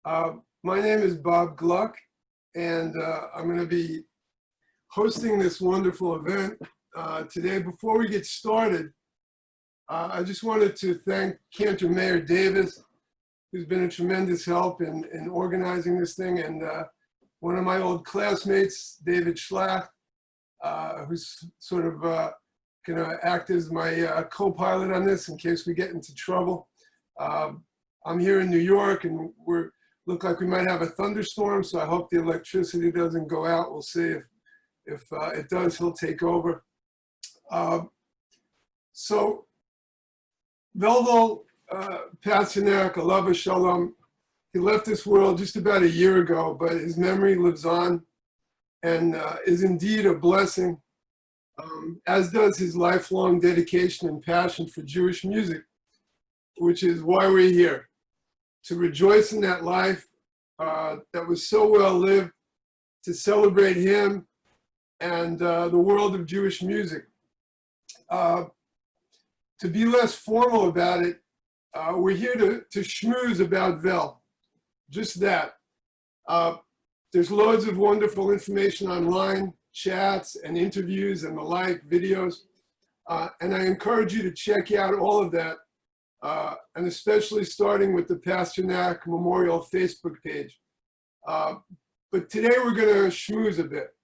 My name is Bob Gluck, and I'm going to be hosting this wonderful event today. Before we get started, I just wanted to thank Cantor Mayor Davis, who's been a tremendous help in organizing this thing, and one of my old classmates, David Schlacht, who's sort of going to act as my co-pilot on this in case we get into trouble. I'm here in New York, and look like we might have a thunderstorm, so I hope the electricity doesn't go out. We'll see if it does, he'll take over. So Velvel Pasternak, Alav Shalom, he left this world just about a year ago, but his memory lives on and is indeed a blessing, as does his lifelong dedication and passion for Jewish music, which is why we're here, to rejoice in that life that was so well lived, to celebrate him and the world of Jewish music. To be less formal about it, we're here to schmooze about Vel, just that. There's loads of wonderful information online, chats and interviews and the like, videos, and I encourage you to check out all of that. And especially starting with the Pasternak Memorial Facebook page. But today we're going to schmooze a bit.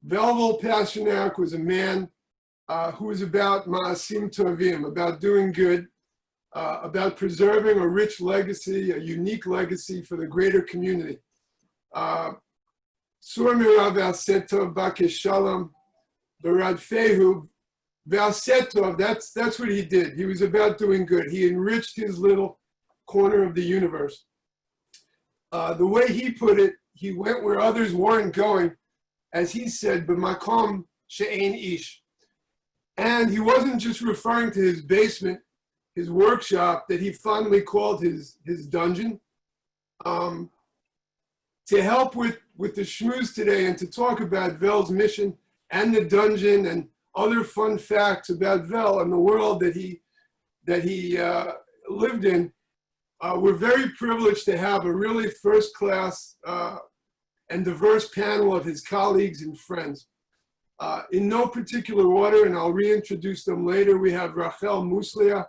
Velvel Pasternak was a man who was about ma'asim tovim, about doing good, about preserving a rich legacy, a unique legacy for the greater community. Sur mirav asetov bakesh shalom, beradfehu. Valsetov, that's what he did. He was about doing good. He enriched his little corner of the universe. The way he put it, he went where others weren't going, as he said, b'makom she'ein ish. And he wasn't just referring to his basement, his workshop that he fondly called his dungeon. To help with the schmooze today and to talk about Vel's mission and the dungeon and other fun facts about Vel and the world that he lived in, we're very privileged to have a really first-class and diverse panel of his colleagues and friends. In no particular order, and I'll reintroduce them later, we have Rachel Muslia,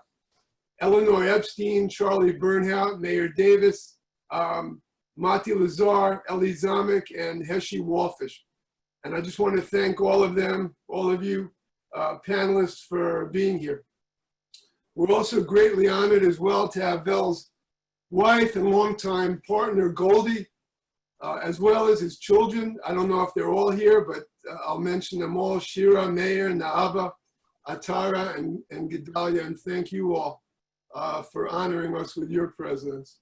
Eleanor Epstein, Charlie Bernhout, Mayor Davis, Mati Lazar, Eli Zamek, and Heshi Walfish. And I just want to thank all of them, all of you panelists, for being here. We're also greatly honored as well to have Vel's wife and longtime partner, Goldie, as well as his children. I don't know if they're all here, but I'll mention them all: Shira, Meir, Naava, Atara, and Gedalia. And thank you all for honoring us with your presence.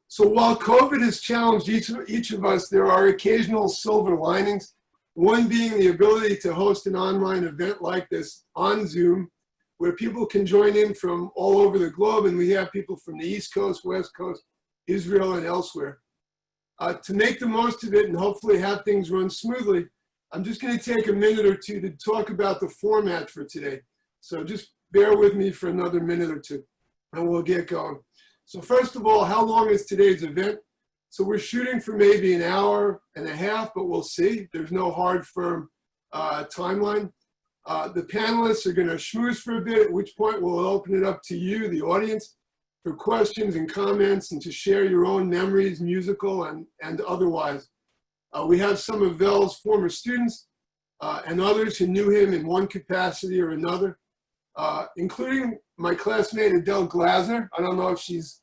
So while COVID has challenged each of us, there are occasional silver linings, one being the ability to host an online event like this on Zoom, where people can join in from all over the globe, and we have people from the East Coast, West Coast, Israel, and elsewhere. To make the most of it and hopefully have things run smoothly, I'm just going to take a minute or two to talk about the format for today. So just bear with me for another minute or two, and we'll get going. So first of all, how long is today's event? So we're shooting for maybe an hour and a half, but we'll see. There's no hard, firm timeline. The panelists are going to schmooze for a bit, at which point we'll open it up to you, the audience, for questions and comments and to share your own memories, musical and otherwise. We have some of Vel's former students and others who knew him in one capacity or another, including my classmate Adele Glaser. I don't know if she's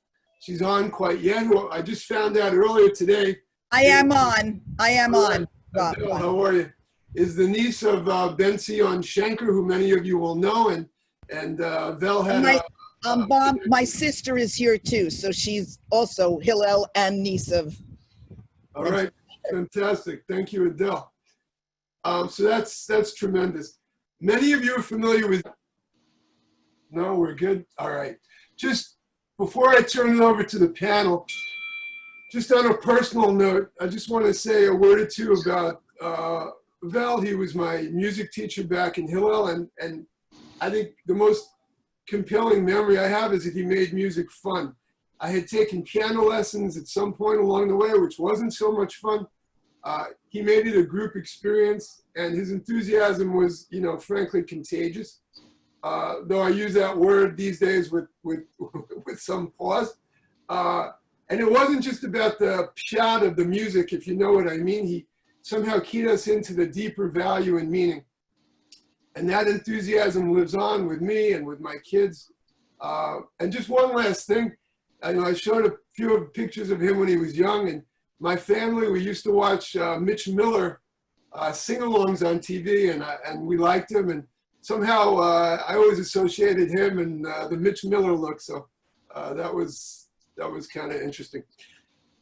on quite yet. Who I just found out earlier today. I am on. Adele, how are you? Is the niece of Ben-Zion Schenker, who many of you will know, and Vel had Bob, my sister is here too, so she's also Hillel and niece of. All right, fantastic. Thank you, Adele. So that's tremendous. Many of you are familiar with. No, we're good. All right. Just before I turn it over to the panel, just on a personal note, I just want to say a word or two about Vel. He was my music teacher back in Hillel, and I think the most compelling memory I have is that he made music fun. I had taken piano lessons at some point along the way, which wasn't so much fun. He made it a group experience, and his enthusiasm was, you know, frankly contagious. Though I use that word these days with with some pause. And it wasn't just about the pshat of the music, if you know what I mean. He somehow keyed us into the deeper value and meaning. And that enthusiasm lives on with me and with my kids. And just one last thing, I showed a few of pictures of him when he was young, and my family, we used to watch Mitch Miller sing-alongs on TV, and we liked him. And somehow I always associated him and the Mitch Miller look, so that was kind of interesting.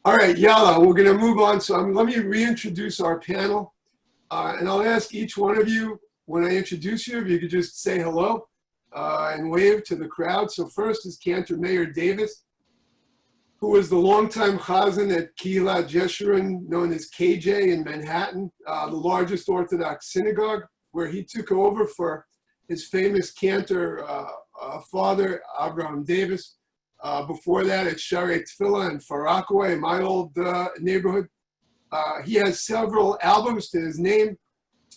All right, Yalla, we're going to move on. So let me reintroduce our panel, and I'll ask each one of you, when I introduce you, if you could just say hello and wave to the crowd. So first is Cantor Mayor Davis, who was the longtime chazan at Kehillat Jeshurun, known as KJ in Manhattan, the largest Orthodox synagogue, where he took over for his famous cantor father, Abraham Davis. Before that, at Sharei Tefillah in Far Rockaway, my old neighborhood. He has several albums to his name,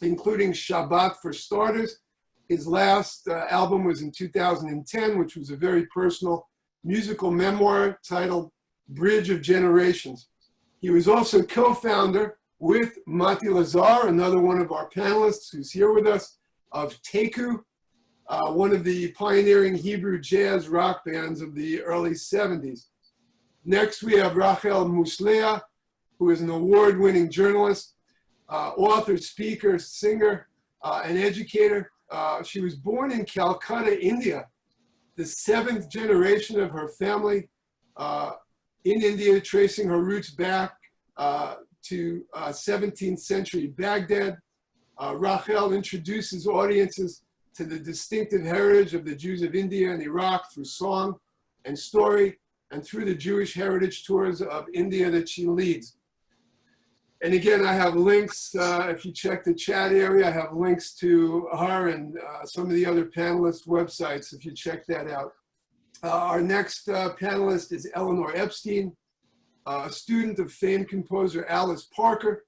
including Shabbat for starters. His last album was in 2010, which was a very personal musical memoir titled Bridge of Generations. He was also co-founder with Mati Lazar, another one of our panelists who's here with us, of Teku, one of the pioneering Hebrew jazz rock bands of the early 70s. Next, we have Rachel Muslea, who is an award-winning journalist, author, speaker, singer, and educator. She was born in Calcutta, India, the 7th generation of her family in India, tracing her roots back to 17th century Baghdad. Rachel introduces audiences to the distinctive heritage of the Jews of India and Iraq through song and story, and through the Jewish heritage tours of India that she leads. And again, I have links, if you check the chat area, I have links to her and some of the other panelists' websites, if you check that out. Our next panelist is Eleanor Epstein, a student of famed composer Alice Parker.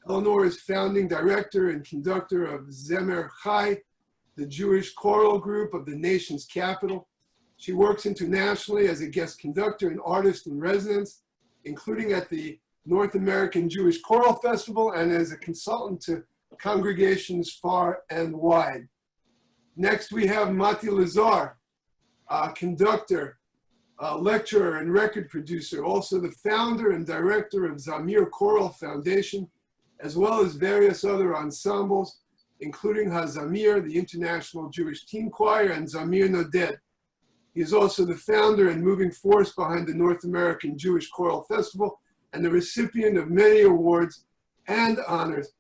Eleanor is founding director and conductor of Zemer Chai, the Jewish choral group of the nation's capital. She works internationally as a guest conductor and artist in residence, including at the North American Jewish Choral Festival and as a consultant to congregations far and wide. Next, we have Mati Lazar, conductor, lecturer, and record producer, also the founder and director of Zamir Choral Foundation, as well as various other ensembles, including HaZamir, the International Jewish Teen Choir, and Zamir Noded. He is also the founder and moving force behind the North American Jewish Choral Festival and the recipient of many awards and honors,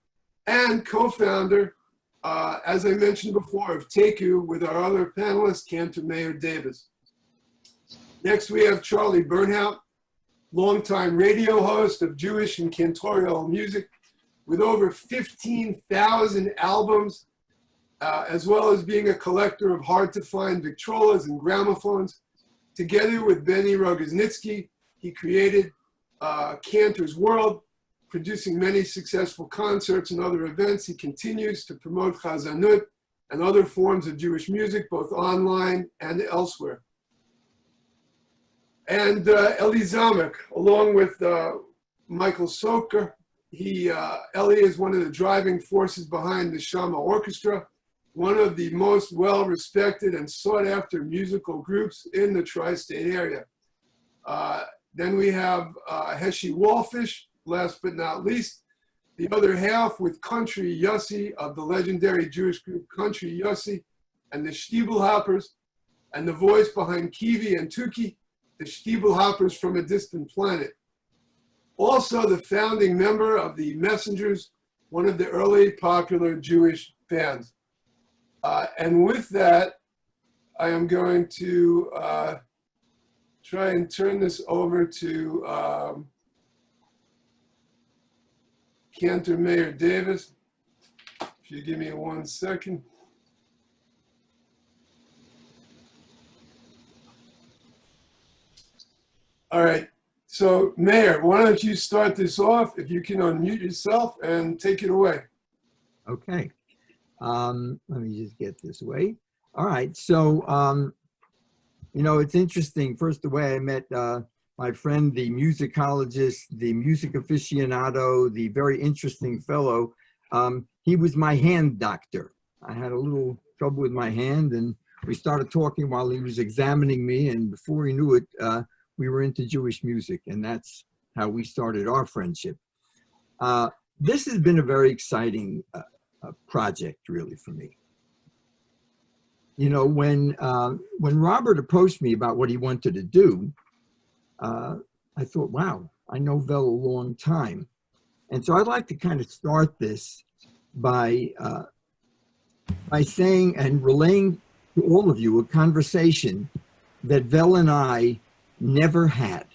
and co-founder, as I mentioned before, of Teku with our other panelist, Cantor Mayor Davis. Next, we have Charlie Bernhout, longtime radio host of Jewish and cantorial music, with over 15,000 albums, as well as being a collector of hard-to-find Victrolas and gramophones. Together with Benny Rogoznitsky, he created Cantor's World, producing many successful concerts and other events. He continues to promote Chazanut and other forms of Jewish music, both online and elsewhere. And Eli Zamek, along with Michael Soker, Eli is one of the driving forces behind the Shama Orchestra, one of the most well-respected and sought-after musical groups in the tri-state area. Then we have Heshi Wallfish, last but not least, the other half with Country Yossi of the legendary Jewish group Country Yossi and the Stiebelhoppers, and the voice behind Kiwi and Tuki, the Stiebelhoppers from a distant planet. Also the founding member of the Messengers, one of the early popular Jewish bands. And with that, I am going to try and turn this over to Cantor Mayor Davis. If you give me 1 second. All right. So, Mayor, why don't you start this off? If you can unmute yourself and take it away. Okay. Let me just get this way. All right. So, you know, it's interesting. First, the way I met my friend, the musicologist, the music aficionado, the very interesting fellow, he was my hand doctor. I had a little trouble with my hand, and we started talking while he was examining me. And before he knew it, we were into Jewish music, and that's how we started our friendship. This has been a very exciting project, really, for me. You know, when Robert approached me about what he wanted to do, I thought, wow, I know Vel a long time. And so I'd like to kind of start this by saying and relaying to all of you a conversation that Vel and I never had,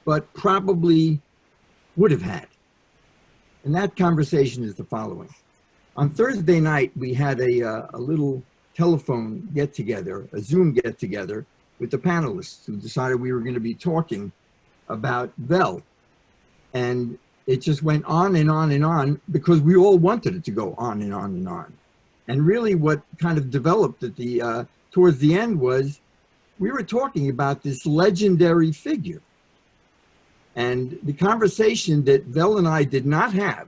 but probably would have had. And that conversation is the following. On Thursday night, we had a little telephone get-together, a Zoom get-together with the panelists who decided we were going to be talking about Vel. And it just went on and on and on because we all wanted it to go on and on and on. And really what kind of developed at the towards the end was we were talking about this legendary figure. And the conversation that Vel and I did not have,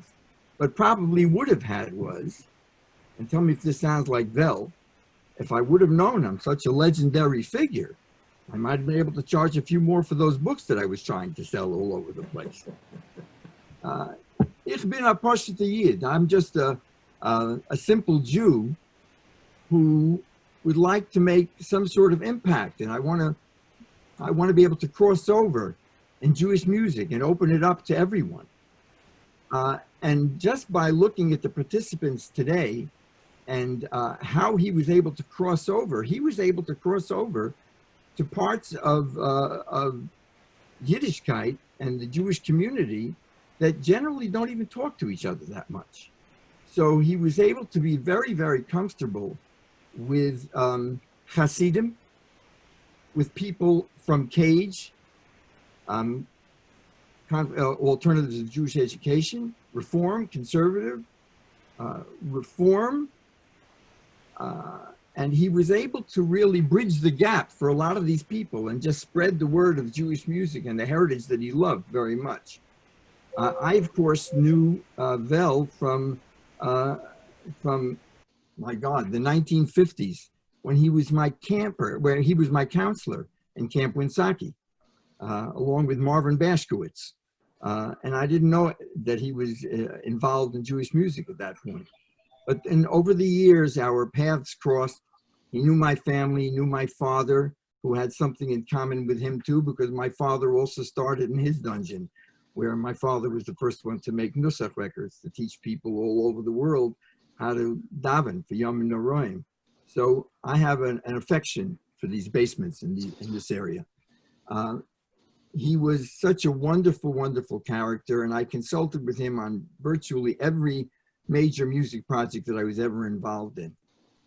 but probably would have had was, and tell me if this sounds like Vel, if I would have known I'm such a legendary figure, I might have been able to charge a few more for those books that I was trying to sell all over the place. Ich bin a Pashut Yid. I'm just a simple Jew who would like to make some sort of impact, and I want to be able to cross over in Jewish music and open it up to everyone. And just by looking at the participants today and how he was able to cross over, to parts of Yiddishkeit and the Jewish community that generally don't even talk to each other that much. So he was able to be very, very comfortable with Hasidim, with people from Cage, alternatives to Jewish education, reform, conservative, reform, and he was able to really bridge the gap for a lot of these people and just spread the word of Jewish music and the heritage that he loved very much. I, of course, knew Vel from, my God, the 1950s, when he was my camper, where he was my counselor in Camp Winsaki, along with Marvin Bashkowitz. And I didn't know that he was involved in Jewish music at that point. But then over the years, our paths crossed. He knew my family, he knew my father, who had something in common with him too, because my father also started in his dungeon, where my father was the first one to make Nusach records to teach people all over the world how to daven for Yom Noraim. So I have an affection for these basements in this area. He was such a wonderful, wonderful character, and I consulted with him on virtually every major music project that I was ever involved in.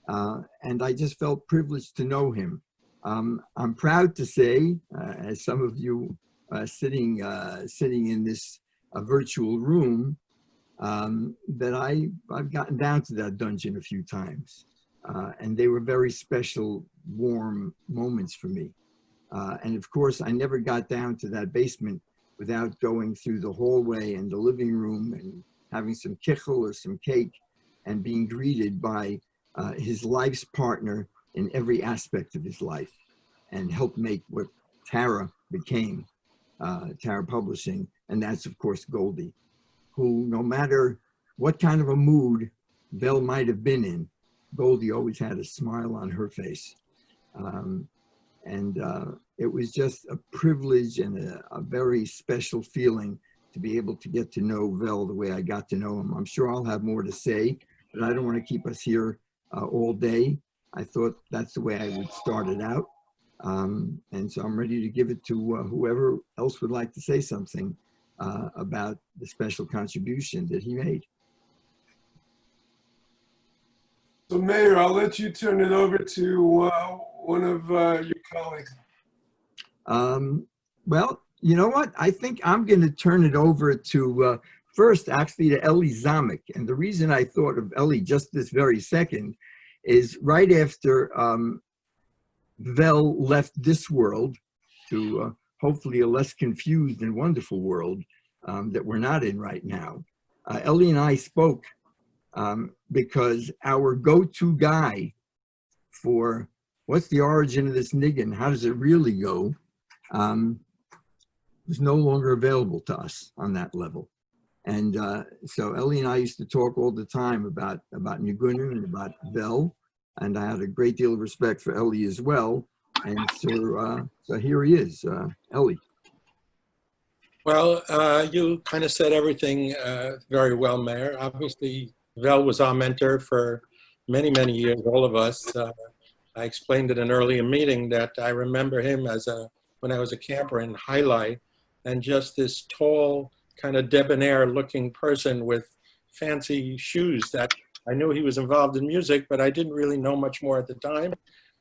And I just felt privileged to know him. I'm proud to say, as some of you sitting in this virtual room, that I've gotten down to that dungeon a few times. And they were very special, warm moments for me. And of course, I never got down to that basement without going through the hallway and the living room and having some kichel or some cake and being greeted by his life's partner in every aspect of his life, and helped make what Tara became, Tara Publishing. And that's, of course, Goldie, who, no matter what kind of a mood Vel might have been in, Goldie always had a smile on her face. It was just a privilege and a very special feeling to be able to get to know Vel the way I got to know him. I'm sure I'll have more to say, but I don't want to keep us here all day. I thought that's the way I would start it out. And so I'm ready to give it to whoever else would like to say something about the special contribution that he made. So Mayor, I'll let you turn it over to one of your colleagues. Well, you know what? I think I'm going to turn it over to first, actually, to Eli Zamek. And the reason I thought of Eli just this very second is right after Vel left this world to hopefully a less confused and wonderful world that we're not in right now. Eli and I spoke because our go-to guy for what's the origin of this niggin, how does it really go, was no longer available to us on that level. And so Eli and I used to talk all the time about Nigunin and about Vel, and I had a great deal of respect for Eli as well. And so here he is, Eli. Well, you kind of said everything very well, Mayor. Obviously, Vel was our mentor for many, many years, all of us. I explained at an earlier meeting that I remember him when I was a camper in Highlight, and just this tall, kind of debonair looking person with fancy shoes that I knew he was involved in music, but I didn't really know much more at the time.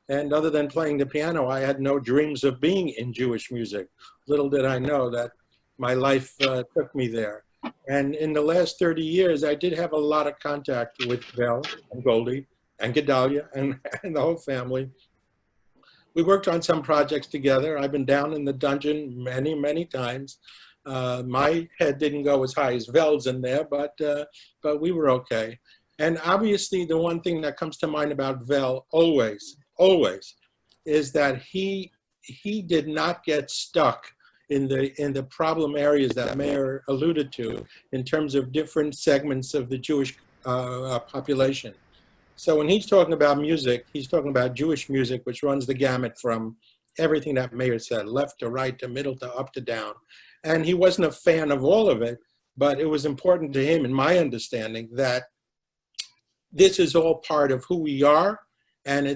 And other than playing the piano, I had no dreams of being in Jewish music. Little did I know that my life took me there. And in the last 30 years, I did have a lot of contact with Vel and Goldie and Gedalia and the whole family. We worked on some projects together. I've been down in the dungeon many, many times. My head didn't go as high as Vel's in there, but we were okay. And obviously, the one thing that comes to mind about Vel always, is that he did not get stuck in the problem areas that Mayor alluded to in terms of different segments of the Jewish population. So when he's talking about music, he's talking about Jewish music, which runs the gamut from everything that Mayor said, left to right to middle to up to down. And he wasn't a fan of all of it, but it was important to him, in my understanding, that this is all part of who we are, and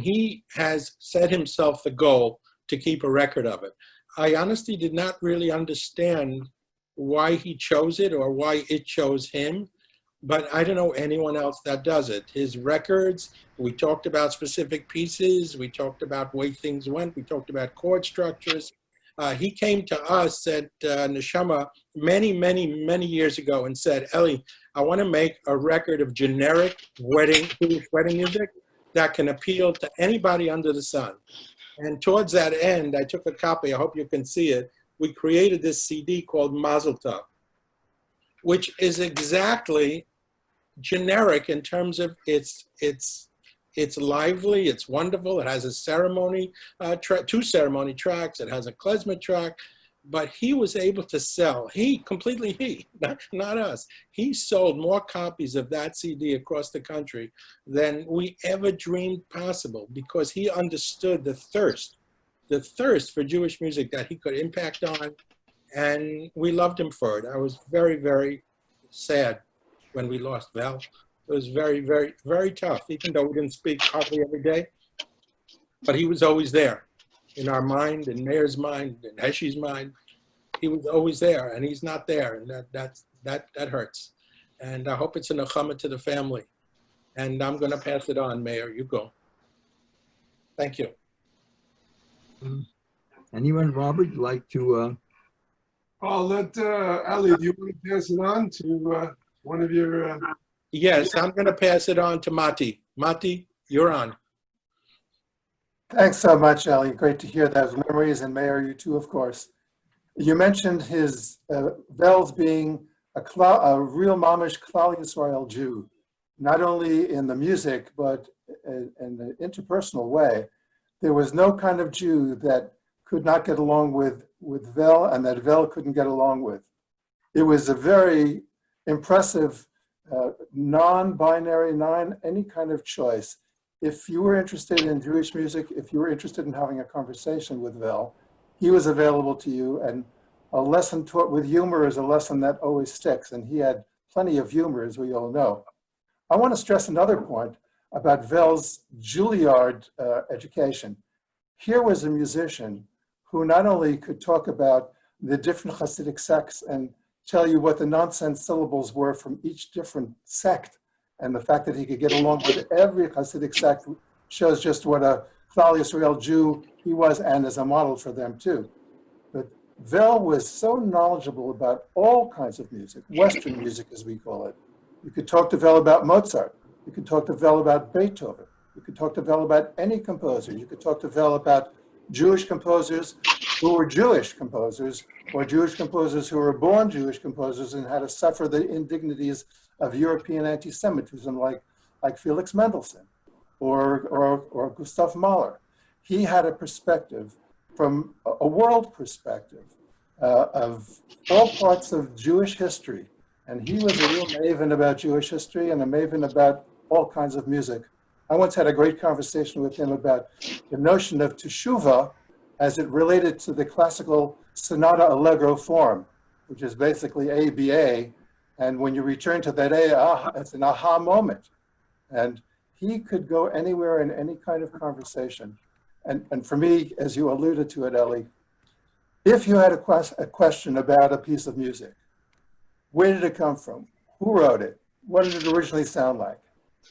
he has set himself the goal to keep a record of it. I honestly did not really understand why he chose it or why it chose him, but I don't know anyone else that does it. His records, we talked about specific pieces, we talked about way things went, we talked about chord structures. He came to us at Neshama many, many, many years ago and said, Eli, I want to make a record of generic Jewish wedding music that can appeal to anybody under the sun. And towards that end, I took a copy, I hope you can see it. We created this CD called Mazel Tov, which is exactly generic in terms of it's lively, it's wonderful, it has a ceremony, two ceremony tracks, it has a klezmer track, but he was able to sell, not us, he sold more copies of that CD across the country than we ever dreamed possible, because he understood the thirst for Jewish music that he could impact on, and we loved him for it. I was very, very sad when we lost Vel. It was very, very, very tough, even though we didn't speak hardly every day, but he was always there. In our mind, in Mayor's mind, in Heshi's mind, he was always there, and he's not there, and that hurts. And I hope it's a nechama to the family. And I'm going to pass it on, Mayor. You go. Thank you. Anyone, Robert, like to? I'll let Ali. Do you want to pass it on to one of your? Yes, I'm going to pass it on to Mati. Mati, you're on. Thanks so much, Ellie. Great to hear those memories, and Mayor, you too, of course. You mentioned his Vel's being a real mamish Klal Yisrael Jew, not only in the music, but in an interpersonal way. There was no kind of Jew that could not get along with Vel and that Vel couldn't get along with. It was a very impressive, non-binary, any kind of choice. If you were interested in Jewish music, if you were interested in having a conversation with Vel, he was available to you, and a lesson taught with humor is a lesson that always sticks, and he had plenty of humor, as we all know. I want to stress another point about Vel's Juilliard education. Here was a musician who not only could talk about the different Hasidic sects and tell you what the nonsense syllables were from each different sect, and the fact that he could get along with every Hasidic sect shows just what a Klal Yisrael Jew he was, and as a model for them too. But Vel was so knowledgeable about all kinds of music, Western music as we call it. You could talk to Vel about Mozart. You could talk to Vel about Beethoven. You could talk to Vel about any composer. You could talk to Vel about Jewish composers who were Jewish composers, or Jewish composers who were born Jewish composers and had to suffer the indignities of European anti-Semitism, like Felix Mendelssohn or Gustav Mahler. He had a perspective from a world perspective of all parts of Jewish history. And he was a real maven about Jewish history and a maven about all kinds of music. I once had a great conversation with him about the notion of teshuvah as it related to the classical sonata allegro form, which is basically ABA. And when you return to that A, it's an aha moment. And he could go anywhere in any kind of conversation. And for me, as you alluded to it, Ellie, if you had a question about a piece of music, where did it come from? Who wrote it? What did it originally sound like?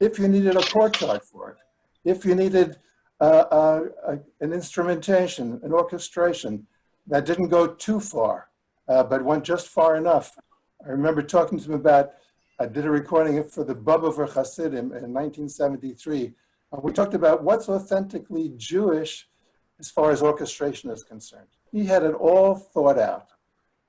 If you needed a chord chart for it, if you needed an instrumentation, an orchestration that didn't go too far, but went just far enough. I remember talking to him about, I did a recording for the Bubba for Hasidim in 1973. And we talked about what's authentically Jewish as far as orchestration is concerned. He had it all thought out.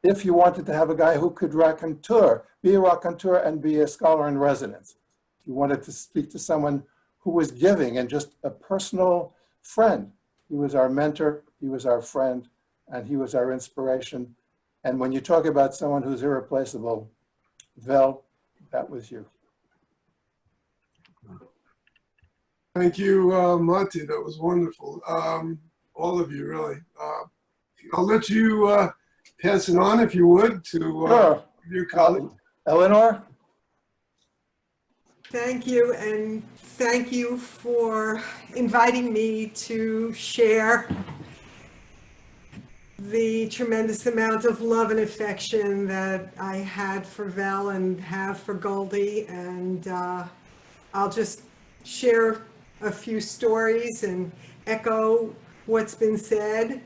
If you wanted to have a guy who could raconteur, be a raconteur and be a scholar in residence. If you wanted to speak to someone who was giving and just a personal friend. He was our mentor, he was our friend, and he was our inspiration. And when you talk about someone who's irreplaceable, Vel, that was you. Thank you, Monty. That was wonderful. All of you, really. I'll let you pass it on, if you would, to Sure. your colleague. Eleanor? Thank you, and thank you for inviting me to share the tremendous amount of love and affection that I had for Vel and have for Goldie. And I'll just share a few stories and echo what's been said.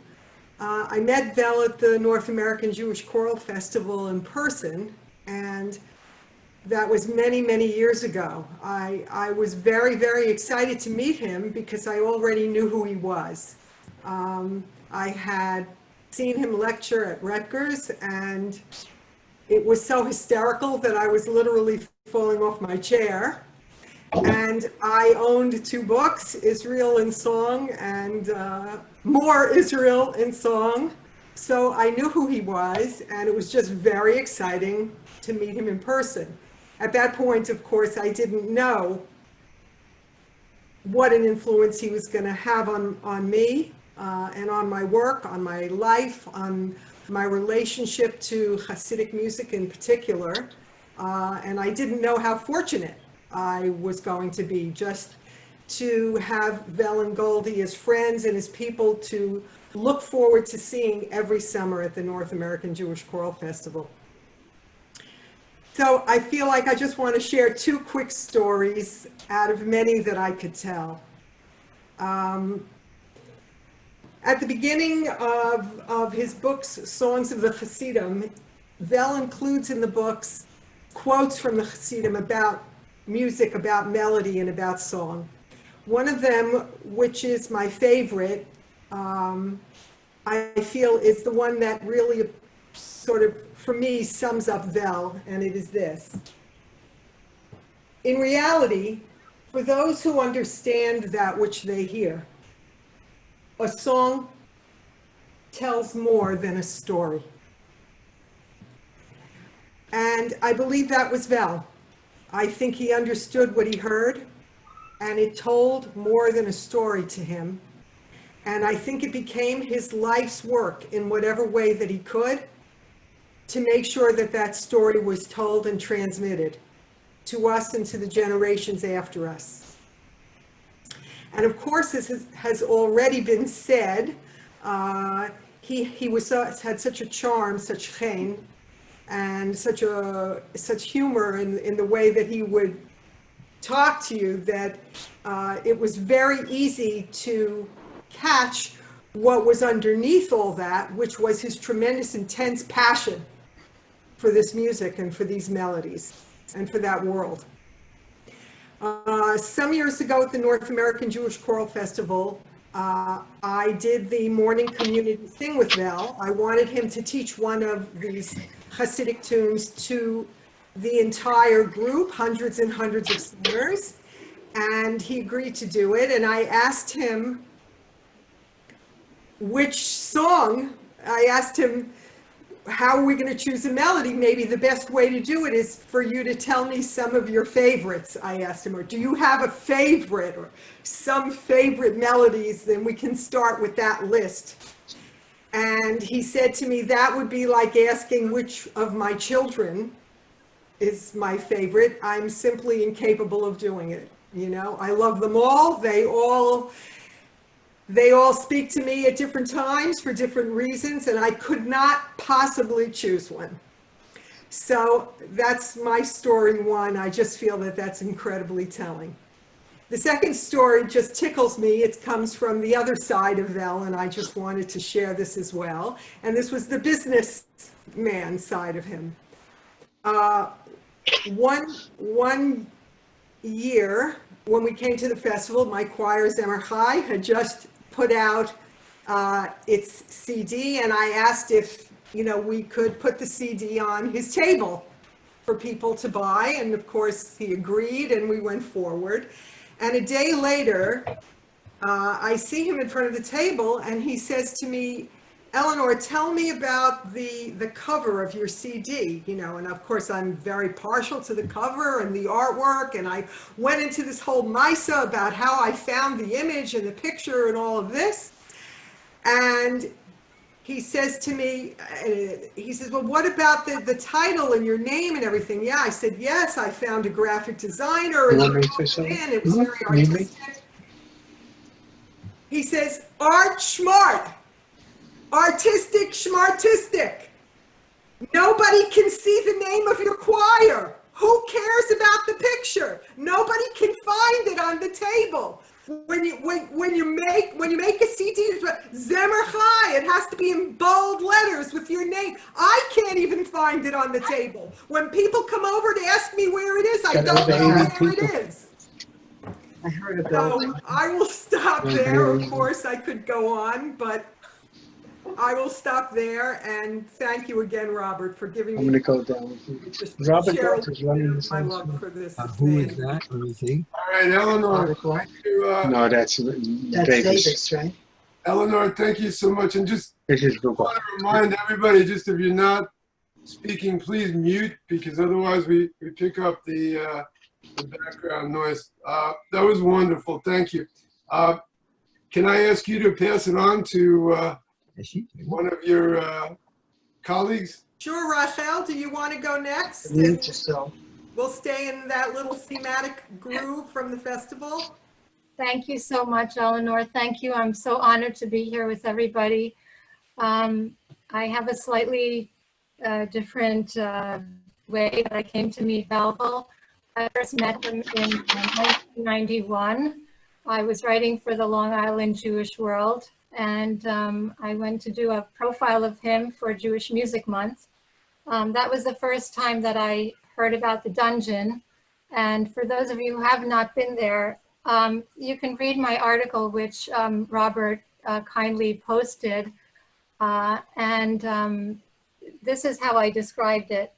I met Vel at the North American Jewish Choral Festival in person, and that was many, many years ago. I was very, very excited to meet him because I already knew who he was. I had seen him lecture at Rutgers, and it was so hysterical that I was literally falling off my chair. And I owned 2 books, Israel in Song and More Israel in Song. So I knew who he was, and it was just very exciting to meet him in person. At that point, of course, I didn't know what an influence he was going to have on me and on my work, on my life, on my relationship to Hasidic music in particular. And I didn't know how fortunate I was going to be just to have Vel and Goldie as friends and as people to look forward to seeing every summer at the North American Jewish Choral Festival. So I feel like I just want to share 2 quick stories out of many that I could tell. At the beginning of his books, Songs of the Hasidim, Vel includes in the books quotes from the Hasidim about music, about melody, and about song. One of them, which is my favorite, I feel is the one that really sort of, for me, sums up Vel, and it is this. In reality, for those who understand that which they hear, a song tells more than a story. And I believe that was Vel. I think he understood what he heard, and it told more than a story to him. And I think it became his life's work in whatever way that he could to make sure that that story was told and transmitted to us and to the generations after us. And of course, this has already been said, he had such a charm, such chen, and such humor in the way that he would talk to you that it was very easy to catch what was underneath all that, which was his tremendous, intense passion for this music and for these melodies and for that world. Some years ago at the North American Jewish Choral Festival, I did the morning community sing with Vel. I wanted him to teach one of these Hasidic tunes to the entire group, hundreds and hundreds of singers, and he agreed to do it. And I asked him which song. I asked him, how are we going to choose a melody? Maybe the best way to do it is for you to tell me some of your favorites, I asked him. Or do you have a favorite or some favorite melodies? Then we can start with that list. And he said to me, that would be like asking which of my children is my favorite. I'm simply incapable of doing it. You know, I love them all. They all speak to me at different times for different reasons, and I could not possibly choose one. So that's my story one. I just feel that that's incredibly telling. The second story just tickles me. It comes from the other side of Vel, and I just wanted to share this as well. And this was the businessman side of him. One year, when we came to the festival, my choir, Zemer Chai, had just put out its CD, and I asked if, you know, we could put the CD on his table for people to buy, and of course he agreed, and we went forward. And a day later, I see him in front of the table, and he says to me, Eleanor, tell me about the cover of your CD, you know, and of course I'm very partial to the cover and the artwork, and I went into this whole misa about how I found the image and the picture and all of this. And he says to me, he says, well, what about the title and your name and everything? Yeah, I said, yes, I found a graphic designer, and it was very artistic. He says, art smart. Artistic schmartistic. Nobody can see the name of your choir. Who cares about the picture? Nobody can find it on the table. When you make a CD, Zemer Chai, it has to be in bold letters with your name. I can't even find it on the table. When people come over to ask me where it is, I don't know where it is. I heard about So I will stop there. Of course, I could go on, but I will stop there, and thank you again, Robert, for giving me. I'm going to go down. Just Robert share is running the my same love thing. for this. Who is thing. that? Let me see. All right, Eleanor. Thank you, No, that's Davis. Right? Eleanor, thank you so much. And just This is I want to remind everybody, just if you're not speaking, please mute, because otherwise we pick up the background noise. That was wonderful. Thank you. Can I ask you to pass it on to one of your colleagues? Sure, Rachel, do you want to go next? mute yourself. We'll stay in that little thematic groove from the festival. Thank you so much, Eleanor. Thank you. I'm so honored to be here with everybody. I have a slightly different way that I came to meet Velvel. I first met him in 1991. I was writing for the Long Island Jewish World, and I went to do a profile of him for Jewish Music Month. That was the first time that I heard about the dungeon. And for those of you who have not been there, you can read my article, which Robert kindly posted. This is how I described it.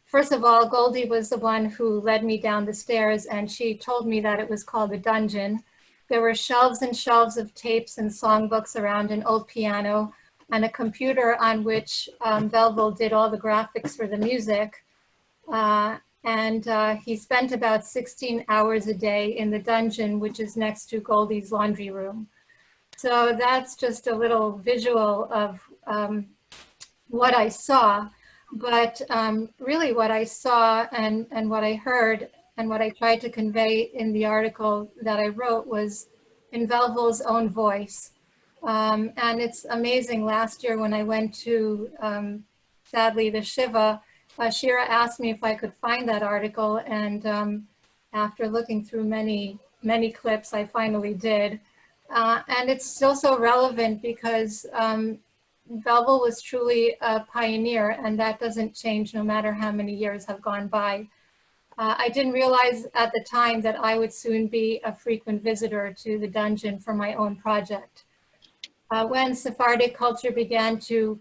First of all, Goldie was the one who led me down the stairs, and she told me that it was called the dungeon. There were shelves and shelves of tapes and songbooks around an old piano and a computer on which Velvel did all the graphics for the music. He spent about 16 hours a day in the dungeon, which is next to Goldie's laundry room. So that's just a little visual of what I saw. But really what I saw and what I heard and what I tried to convey in the article that I wrote was in Velvel's own voice. And it's amazing, last year when I went to, sadly, the Shiva, Shira asked me if I could find that article, and after looking through many clips, I finally did. And it's still so relevant because Velvel was truly a pioneer, and that doesn't change no matter how many years have gone by. I didn't realize at the time that I would soon be a frequent visitor to the dungeon for my own project. When Sephardic culture began to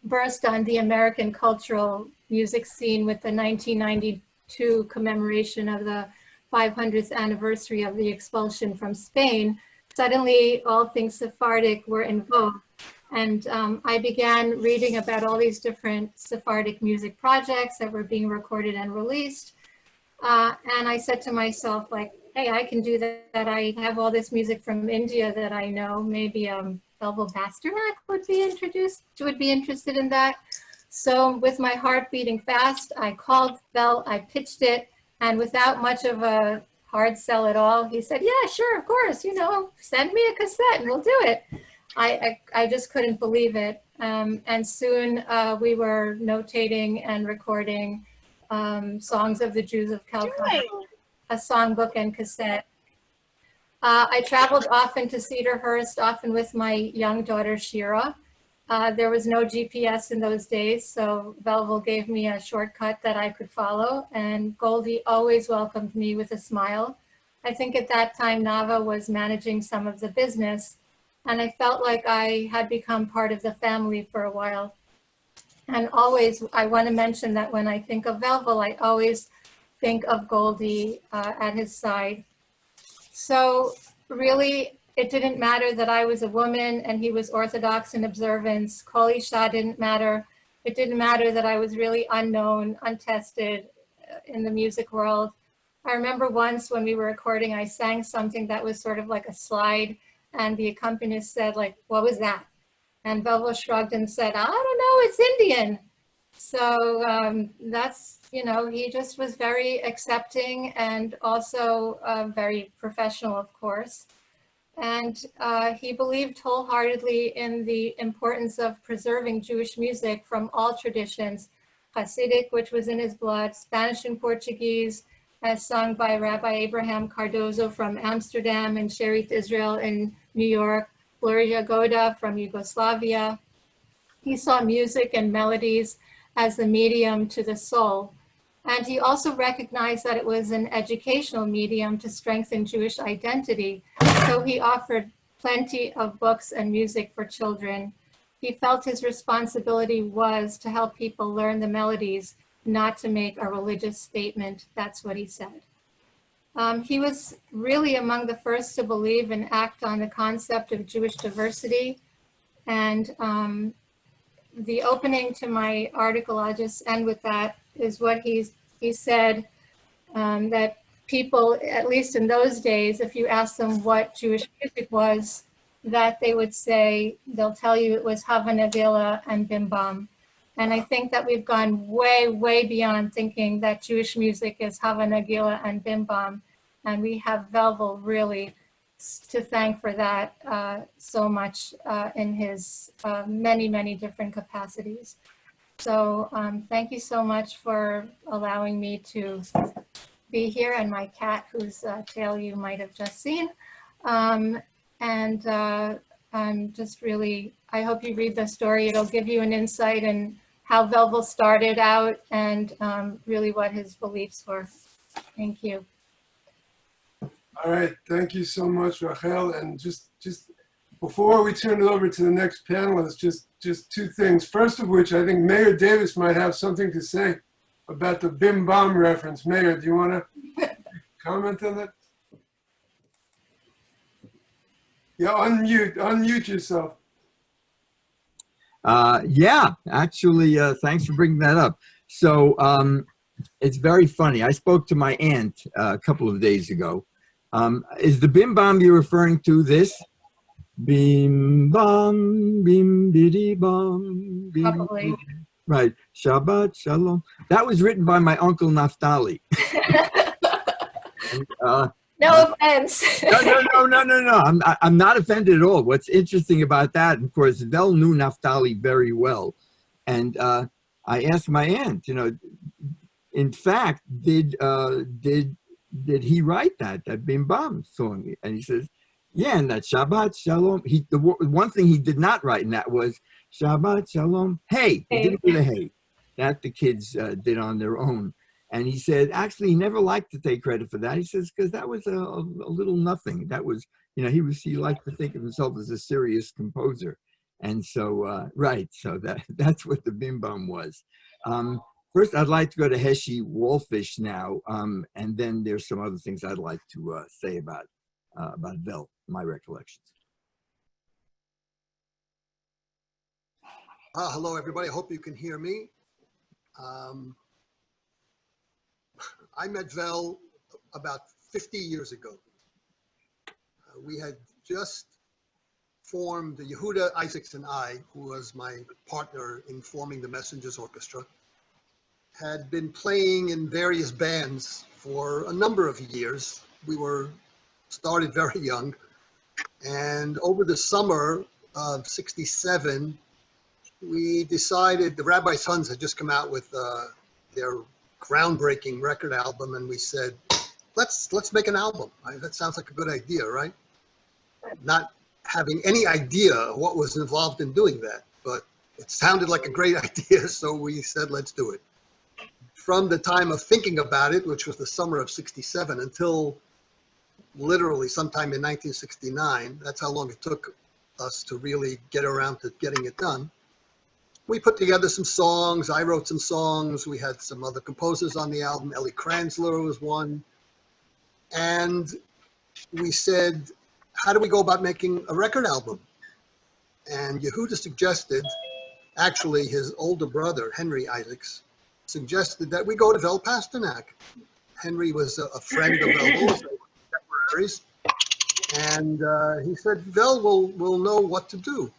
burst on the American cultural music scene with the 1992 commemoration of the 500th anniversary of the expulsion from Spain, suddenly all things Sephardic were in vogue. And I began reading about all these different Sephardic music projects that were being recorded and released. And I said to myself, like, hey, I can do that. I have all this music from India that I know. Maybe Velvel Pasternak would be interested in that. So with my heart beating fast, I called Vel, I pitched it, and without much of a hard sell at all, he said, yeah, sure, of course, you know, send me a cassette and we'll do it. I just couldn't believe it. And soon we were notating and recording Songs of the Jews of Calcutta, a songbook and cassette. I traveled often to Cedarhurst, often with my young daughter, Shira. There was no GPS in those days, so Velvel gave me a shortcut that I could follow, and Goldie always welcomed me with a smile. I think at that time, Nava was managing some of the business, and I felt like I had become part of the family for a while. And always, I want to mention that when I think of Velvel, I always think of Goldie at his side. So really, it didn't matter that I was a woman and he was Orthodox in observance. Kol Isha didn't matter. It didn't matter that I was really unknown, untested in the music world. I remember once when we were recording, I sang something that was sort of like a slide, and the accompanist said, like, what was that? And Velvel shrugged and said, I don't know, it's Indian. So that's, you know, he just was very accepting and also very professional, of course. And he believed wholeheartedly in the importance of preserving Jewish music from all traditions, Hasidic, which was in his blood, Spanish and Portuguese, as sung by Rabbi Abraham Cardozo from Amsterdam and Sherith Israel in New York, Gloria Goda from Yugoslavia. He saw music and melodies as the medium to the soul. And he also recognized that it was an educational medium to strengthen Jewish identity. So he offered plenty of books and music for children. He felt his responsibility was to help people learn the melodies, not to make a religious statement. That's what he said. He was really among the first to believe and act on the concept of Jewish diversity. And the opening to my article, I'll just end with that, is what he said, that people, at least in those days, if you ask them what Jewish music was, that they would say, they'll tell you it was Hava Nagila and Bim Bam. And I think that we've gone way, way beyond thinking that Jewish music is Hava Nagila and Bim Bam. And we have Velvel really to thank for that so much in his many, many different capacities. So thank you so much for allowing me to be here, and my cat, whose tail you might have just seen. I'm just really, I hope you read the story. It'll give you an insight in how Velvel started out and really what his beliefs were. Thank you. All right, thank you so much, Rachel. And just before we turn it over to the next panelist, just two things. First of which, I think Mayor Davis might have something to say about the Bim Bam reference. Mayor, do you want to comment on that? Yeah, unmute yourself. Yeah, actually, thanks for bringing that up. So it's very funny. I spoke to my aunt a couple of days ago. Is the Bim Bam you're referring to this? Bim Bam, Bim Bidi Bam. Bim, Probably. right. Shabbat Shalom. That was written by my uncle Naftali. And, no offense. No. I'm not offended at all. What's interesting about that, of course, Vel knew Naftali very well. And I asked my aunt, you know, in fact, did he write that Bim Bam song? And he says, Yeah, and that Shabbat Shalom. One thing he did not write in that was Shabbat Shalom. Hey, he didn't do the hey. That the kids did on their own. And he said, actually, he never liked to take credit for that. He says, because that was a little nothing. That was, he liked to think of himself as a serious composer. And so, right, so that's what the Bim Bum was. First, I'd like to go to Heshi Wallfish now, and then there's some other things I'd like to say about Vel, my recollections. Hello, everybody. I hope you can hear me. I met Vel about 50 years ago. We had just formed, Yehuda Isaacs and I, who was my partner in forming the Messengers Orchestra, had been playing in various bands for a number of years. We started very young. And over the summer of '67, we decided, the Rabbi Sons had just come out with their groundbreaking record album, and we said, let's make an album. That sounds like a good idea, right? Not having any idea what was involved in doing that, but it sounded like a great idea, so we said, let's do it. From the time of thinking about it, which was the summer of '67, until literally sometime in 1969, that's how long it took us to really get around to getting it done. We put together some songs. I wrote some songs. We had some other composers on the album. Ellie Kranzler was one. And we said, how do we go about making a record album? And Yehuda suggested, actually his older brother, Henry Isaacs, suggested that we go to Vel Pasternak. Henry was a friend of Velvel's, contemporaries. And he said, Vel will know what to do.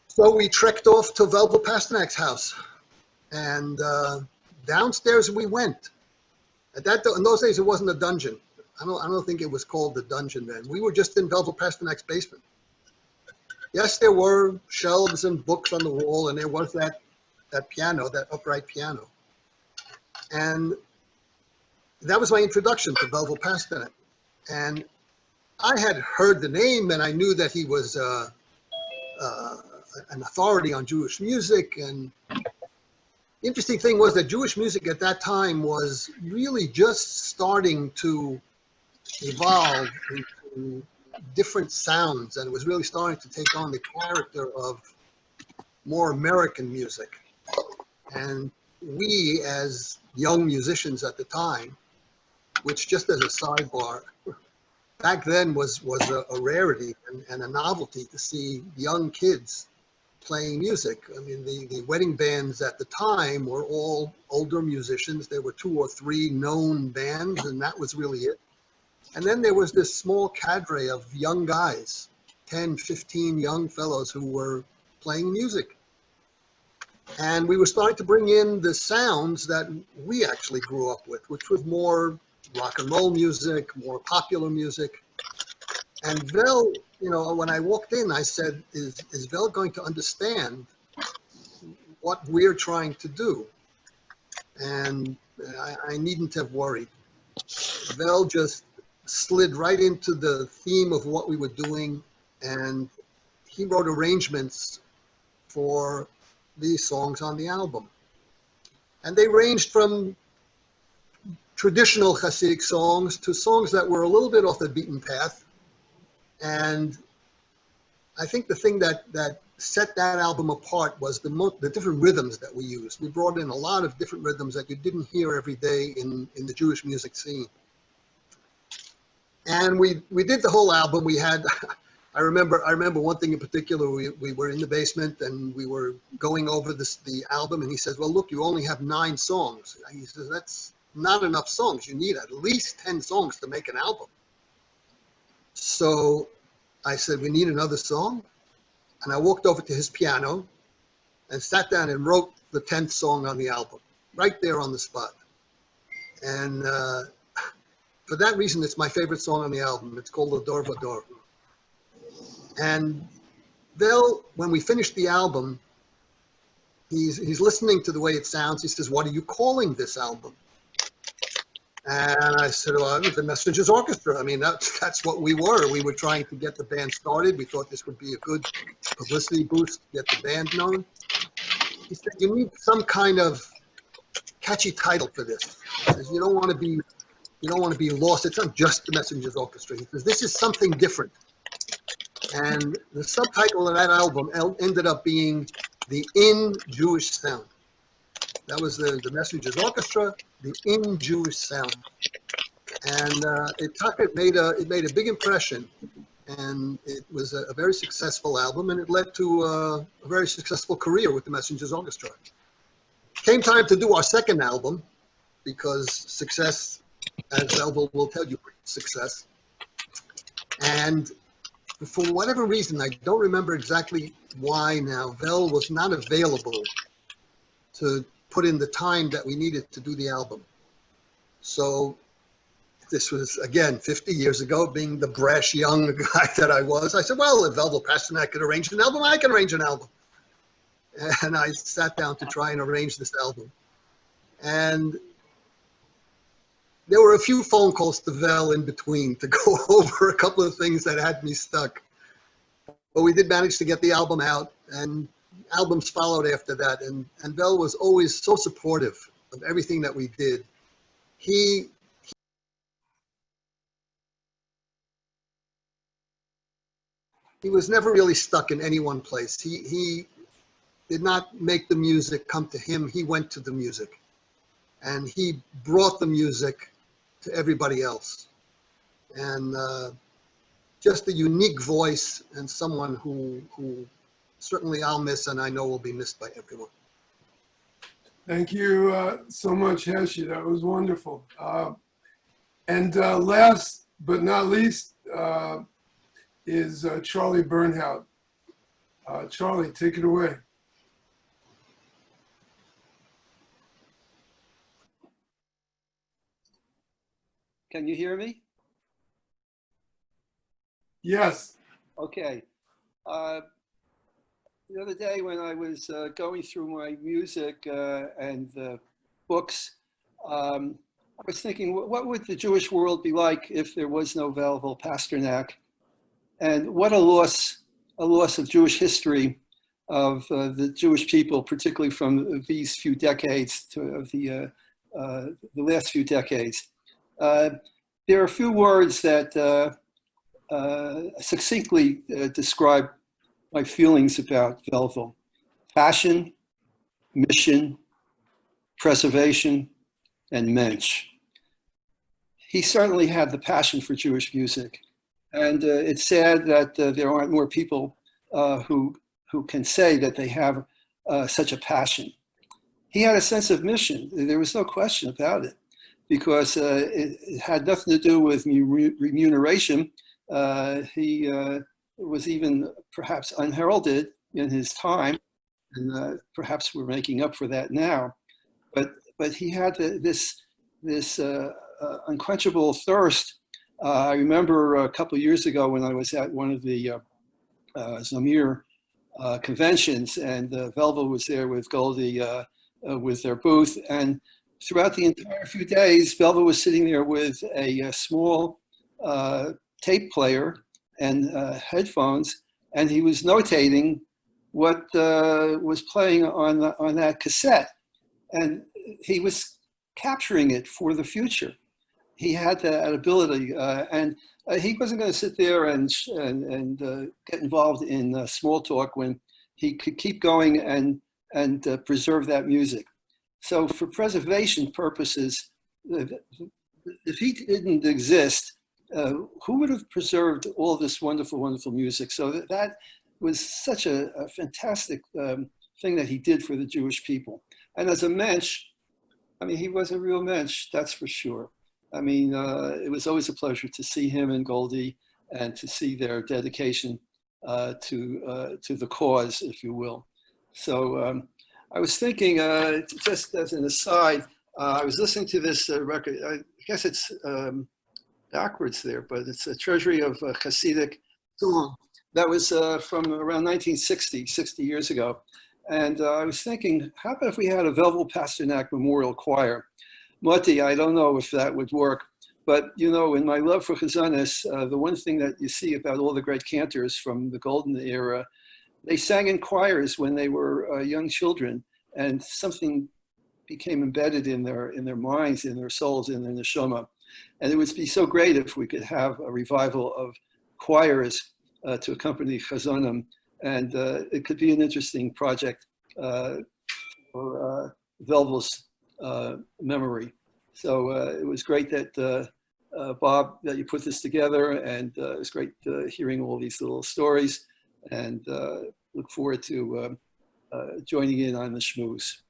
So we trekked off to Velvel Pasternak's house, and downstairs we went. In those days, it wasn't a dungeon. I don't think it was called the dungeon then. We were just in Velvel Pasternak's basement. Yes, there were shelves and books on the wall, and there was that piano, that upright piano. And that was my introduction to Velvel Pasternak. And I had heard the name, and I knew that he was an authority on Jewish music. And the interesting thing was that Jewish music at that time was really just starting to evolve into different sounds, and it was really starting to take on the character of more American music. And we, as young musicians at the time, which, just as a sidebar, back then was a rarity and a novelty to see young kids playing music. I mean, the wedding bands at the time were all older musicians. There were 2 or 3 known bands, and that was really it. And then there was this small cadre of young guys, 10, 15 young fellows who were playing music. And we were starting to bring in the sounds that we actually grew up with, which was more rock and roll music, more popular music. And Vel, when I walked in, I said, is Vel going to understand what we're trying to do? And I needn't have worried. Vel just slid right into the theme of what we were doing, and he wrote arrangements for these songs on the album. And they ranged from traditional Hasidic songs to songs that were a little bit off the beaten path. And I think the thing that set that album apart was the different rhythms that we used. We brought in a lot of different rhythms that you didn't hear every day in the Jewish music scene. And we did the whole album. We had, I remember one thing in particular. We were in the basement and we were going over the album, and he says, well, look, you only have 9 songs. He says, that's not enough songs. You need at least 10 songs to make an album. So I said, we need another song. And I walked over to his piano and sat down and wrote the 10th song on the album, right there on the spot. And for that reason, it's my favorite song on the album. It's called L'Dor V'Dor. And Vel, when we finished the album, he's listening to the way it sounds. He says, what are you calling this album? And I said, well, it was the Messengers Orchestra. I mean, that's what we were. We were trying to get the band started. We thought this would be a good publicity boost to get the band known. He said, you need some kind of catchy title for this. He says, you don't want to be lost. It's not just the Messengers Orchestra. He says, this is something different. And the subtitle of that album ended up being The In Jewish Sound. That was the Messengers Orchestra, The In Jewish Sound. And it made a big impression. And it was a very successful album, and it led to a very successful career with the Messengers Orchestra. Came time to do our second album, because success, as Velvel will tell you, success. And for whatever reason, I don't remember exactly why now, Vel was not available to put in the time that we needed to do the album. So this was, again, 50 years ago, being the brash young guy that I was. I said, well, if Velvel Pasternak could arrange an album, I can arrange an album. And I sat down to try and arrange this album. And there were a few phone calls to Vel in between to go over a couple of things that had me stuck. But we did manage to get the album out, and albums followed after that. And Vel was always so supportive of everything that we did. He was never really stuck in any one place. He did not make the music come to him. He went to the music. And he brought the music to everybody else. And just a unique voice, and someone who certainly I'll miss, and I know will be missed by everyone. Thank you so much, Heshi. That was wonderful. And last but not least is Charlie Bernhout. Charlie, take it away. Can you hear me? Yes. Okay. The other day when I was going through my music and books, I was thinking, what would the Jewish world be like if there was no Velvel Pasternak? And what a loss of Jewish history, of the Jewish people, particularly from these few decades of the last few decades. There are a few words that succinctly describe my feelings about Velvel: passion, mission, preservation, and mensch. He certainly had the passion for Jewish music. And it's sad that there aren't more people who can say that they have such a passion. He had a sense of mission. There was no question about it, because it had nothing to do with remuneration. He was even perhaps unheralded in his time, and perhaps we're making up for that now. But he had this unquenchable thirst. I remember a couple of years ago when I was at one of the Zamir conventions, and Velvel was there with Goldie with their booth. And throughout the entire few days, Velvel was sitting there with a small tape player and headphones, and he was notating what was playing on that cassette. And he was capturing it for the future. He had that ability, and he wasn't going to sit there and get involved in small talk when he could keep going and preserve that music. So for preservation purposes, if he didn't exist, who would have preserved all this wonderful, wonderful music? So that was such a fantastic thing that he did for the Jewish people. And as a mensch, I mean, he was a real mensch, that's for sure. I mean, it was always a pleasure to see him and Goldie, and to see their dedication to the cause, if you will. So I was thinking, just as an aside, I was listening to this record. I guess it's backwards there, but it's a treasury of Hasidic song that was from around 1960, 60 years ago. And I was thinking, how about if we had a Velvel Pasternak Memorial Choir? Moti, I don't know if that would work, but in my love for Chazanis, the one thing that you see about all the great cantors from the golden era, they sang in choirs when they were young children, and something became embedded in their minds, in their souls, in their neshama. And it would be so great if we could have a revival of choirs to accompany Chazanim, and it could be an interesting project for Velvel's memory. So it was great that Bob, that you put this together, and it was great hearing all these little stories, and look forward to joining in on the schmooze.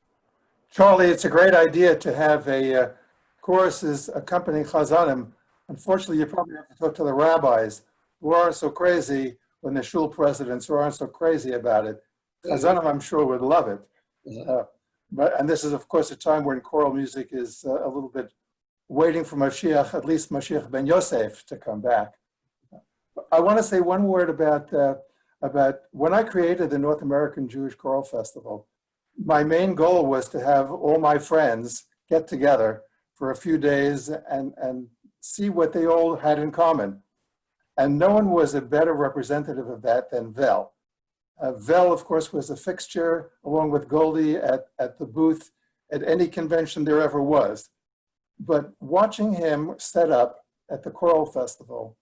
Charlie, it's a great idea to have a choruses accompanying Chazanim. Unfortunately, you probably have to talk to the rabbis who aren't so crazy, when the shul presidents who aren't so crazy about it. Chazanim, I'm sure, would love it. And this is, of course, a time when choral music is a little bit waiting for Mashiach, at least Mashiach ben Yosef, to come back. I want to say one word about when I created the North American Jewish Choral Festival. My main goal was to have all my friends get together for a few days and see what they all had in common. And no one was a better representative of that than Vel. Vel, of course, was a fixture along with Goldie at the booth at any convention there ever was. But watching him set up at the Choral Festival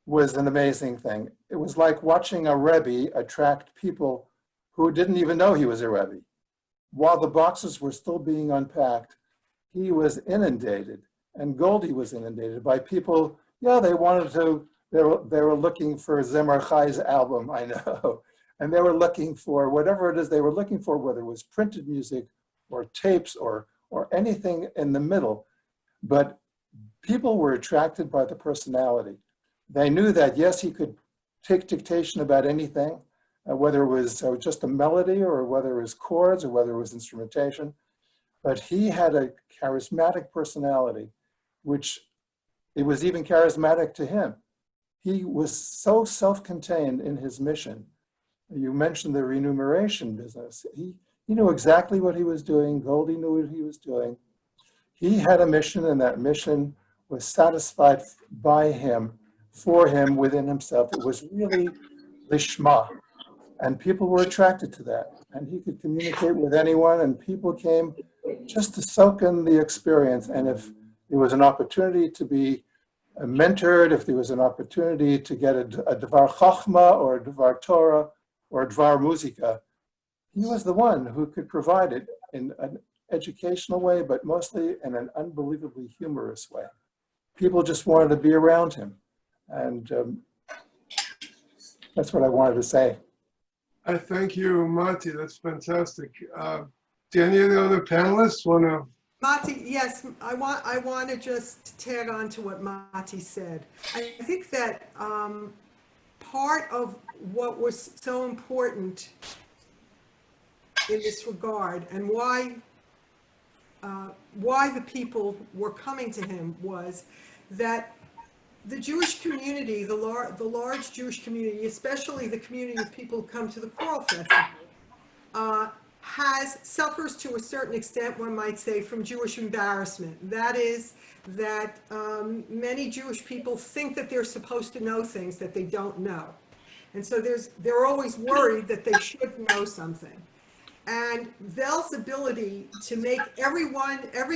was an amazing thing. It was like watching a Rebbe attract people who didn't even know he was a Rebbe. While the boxes were still being unpacked, he was inundated, and Goldie was inundated by people. They wanted to, they were looking for Zemer Chai's album, I know. And they were looking for whatever it is they were looking for, whether it was printed music or tapes or anything in the middle. But people were attracted by the personality. They knew that, yes, he could take dictation about anything, whether it was just a melody or whether it was chords or whether it was instrumentation. But he had a charismatic personality, which it was even charismatic to him. He was so self-contained in his mission. You mentioned the remuneration business. He knew exactly what he was doing. Goldie knew what he was doing. He had a mission, and that mission was satisfied by him, for him, within himself. It was really lishma, and people were attracted to that. And he could communicate with anyone, and people came just to soak in the experience. And if there was an opportunity to be mentored, if there was an opportunity to get a Dvar Chachma or a Dvar Torah or a Dvar Muzika, he was the one who could provide it in an educational way, but mostly in an unbelievably humorous way. People just wanted to be around him. And that's what I wanted to say. I thank you, Mati. That's fantastic. Do any of the other panelists want to? Mati, yes, I want to just tag on to what Mati said. I think that part of what was so important in this regard, and why the people were coming to him, was that the Jewish community, the large Jewish community, especially the community of people who come to the Choral Festival, suffers to a certain extent, one might say, from Jewish embarrassment. That is, that many Jewish people think that they're supposed to know things that they don't know. And so they're always worried that they should know something. And Vel's ability to make every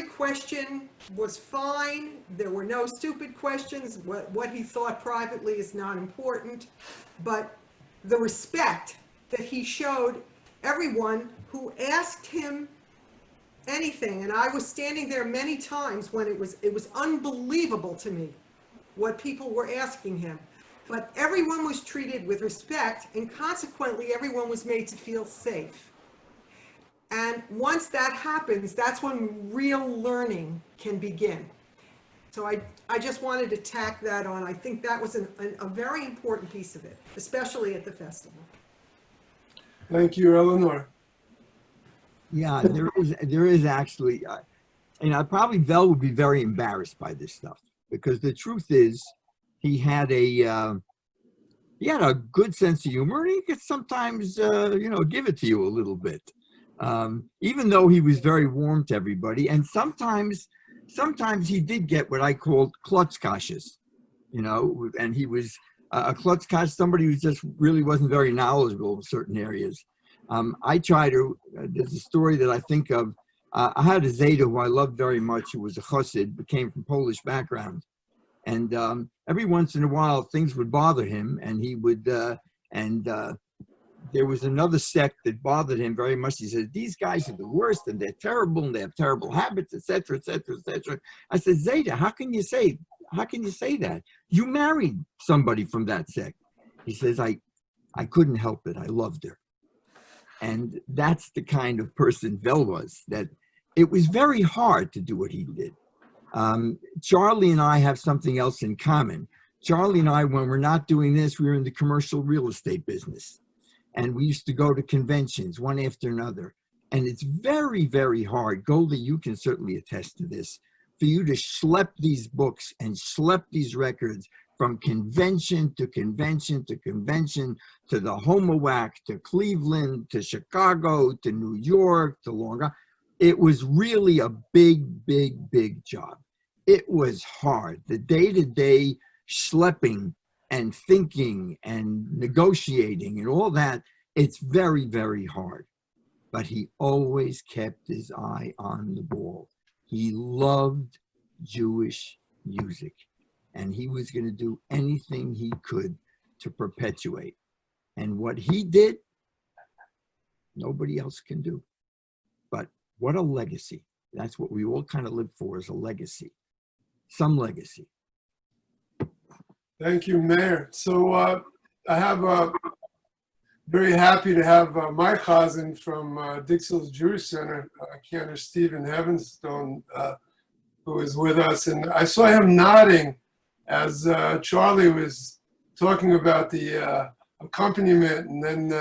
question was fine. There were no stupid questions. What he thought privately is not important. But the respect that he showed everyone who asked him anything, and I was standing there many times when it was unbelievable to me what people were asking him. But everyone was treated with respect, and consequently everyone was made to feel safe. And once that happens, that's when real learning can begin. So I just wanted to tack that on. I think that was a very important piece of it, especially at the festival. Thank you, Eleanor. Yeah, there is actually, and probably Vel would be very embarrassed by this stuff, because the truth is he had a good sense of humor, and he could sometimes give it to you a little bit. Even though he was very warm to everybody, and sometimes Sometimes he did get what I called klutzkashes, you know, and he was a klutzkash, somebody who just really wasn't very knowledgeable in certain areas. I try to, there's a story that I think of. I had a Zeta who I loved very much, who was a chassid, but came from Polish background. And every once in a while, things would bother him, and he would, there was another sect that bothered him very much. He said, these guys are the worst, and they're terrible, and they have terrible habits, etc., etc., etc. I said, Zeta, how can you say that? You married somebody from that sect. He says, I couldn't help it. I loved her. And that's the kind of person Vel was, that it was very hard to do what he did. Charlie and I have something else in common. Charlie and I, when we're not doing this, we were in the commercial real estate business. And we used to go to conventions one after another. And it's very, very hard. Goldie, you can certainly attest to this, for you to schlep these books and schlep these records from convention to convention to convention, to the HomoWack, to Cleveland, to Chicago, to New York, to Long Island. It was really a big, big, big job. It was hard. The day-to-day schlepping and thinking and negotiating and all that, it's very, very hard. But he always kept his eye on the ball. He loved Jewish music, and he was going to do anything he could to perpetuate. And what he did, nobody else can do. But what a legacy. That's what we all kind of live for, is a legacy. Some legacy. Thank you, Mayor. So I have very happy to have my cousin from Dixell's Jewish Center, Cantor Stephen Heavenstone, who is with us. And I saw him nodding as Charlie was talking about the accompaniment. And then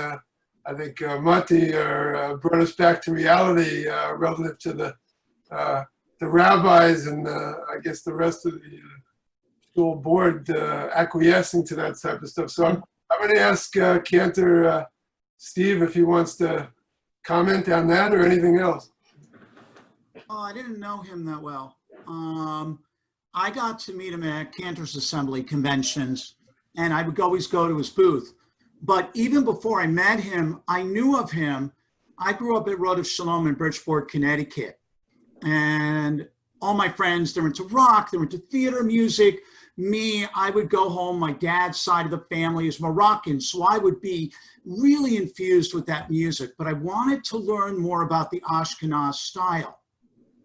I think Mati brought us back to reality relative to the rabbis and I guess the rest of the school board acquiescing to that type of stuff. So I'm going to ask Cantor Steve if he wants to comment on that or anything else. Oh, I didn't know him that well. I got to meet him at Cantor's Assembly conventions, and I would always go to his booth. But even before I met him, I knew of him. I grew up at Road of Shalom in Bridgeport, Connecticut. And all my friends, they're into rock, they're into theater music. Me, I would go home, my dad's side of the family is Moroccan, so I would be really infused with that music. But I wanted to learn more about the Ashkenaz style.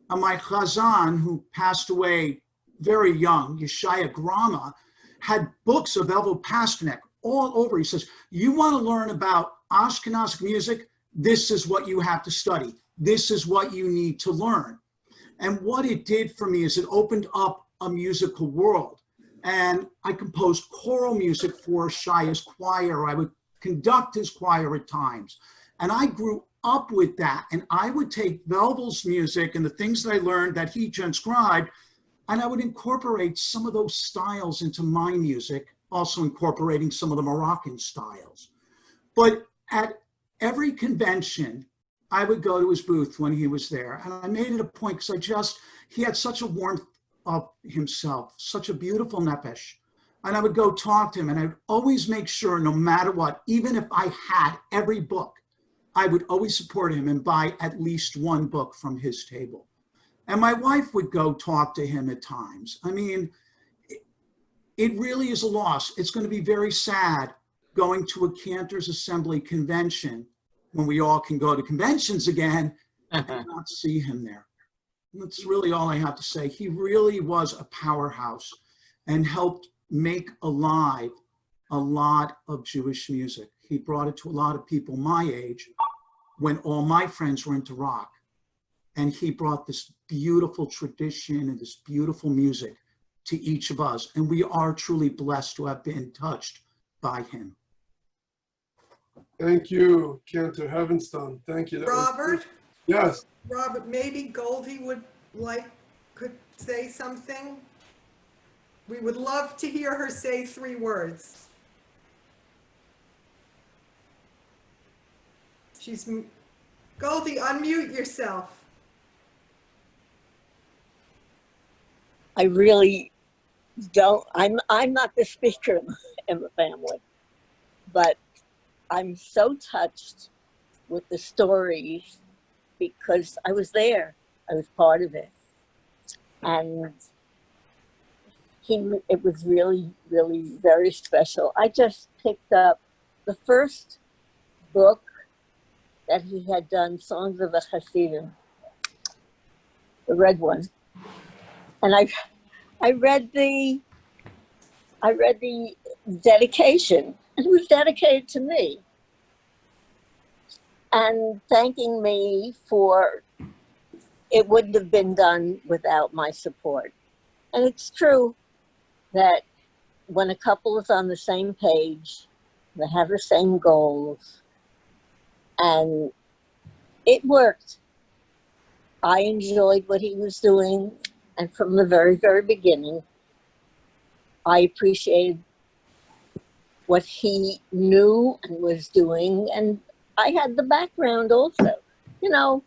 And my chazan, who passed away very young, Yeshaya Grama, had books of Velvel Pasternak all over. He says, you want to learn about Ashkenazic music? This is what you have to study. This is what you need to learn. And what it did for me is it opened up a musical world. And I composed choral music for Shaya's choir. I would conduct his choir at times. And I grew up with that. And I would take Velvel's music and the things that I learned that he transcribed, and I would incorporate some of those styles into my music, also incorporating some of the Moroccan styles. But at every convention, I would go to his booth when he was there. And I made it a point because he had such a warmth of himself, such a beautiful nefesh. And I would go talk to him, and I would always make sure, no matter what, even if I had every book, I would always support him and buy at least one book from his table. And my wife would go talk to him at times. I mean, it really is a loss. It's going to be very sad going to a Cantor's Assembly convention when we all can go to conventions again and not see him there. That's really all I have to say. He really was a powerhouse and helped make alive a lot of Jewish music. He brought it to a lot of people my age when all my friends were into rock. And he brought this beautiful tradition and this beautiful music to each of us. And we are truly blessed to have been touched by him. Thank you, Cantor Heavenstone. Thank you. Robert? Yes. Robert, maybe Goldie could say something. We would love to hear her say 3 words. Goldie, unmute yourself. I really don't, I'm not the speaker in the family, but I'm so touched with the stories because I was there. I was part of it. And it was really, really very special. I just picked up the first book that he had done, Songs of the Hasidim, the red one. And I read the dedication, and it was dedicated to me and thanking me for it wouldn't have been done without my support. And it's true that when a couple is on the same page, they have the same goals, and it worked. I enjoyed what he was doing, and from the very, very beginning, I appreciated what he knew and was doing, and I had the background also, you know,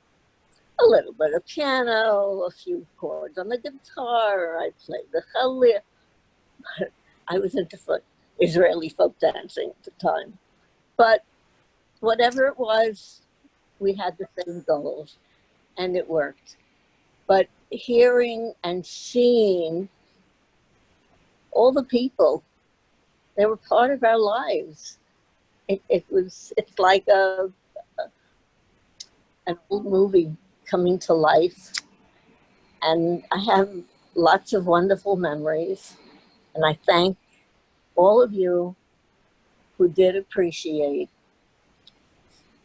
a little bit of piano, a few chords on the guitar, I played the Hillel. I was into Israeli folk dancing at the time. But whatever it was, we had the same goals, and it worked. But hearing and seeing all the people, they were part of our lives. It's like an old movie coming to life. And I have lots of wonderful memories. And I thank all of you who did appreciate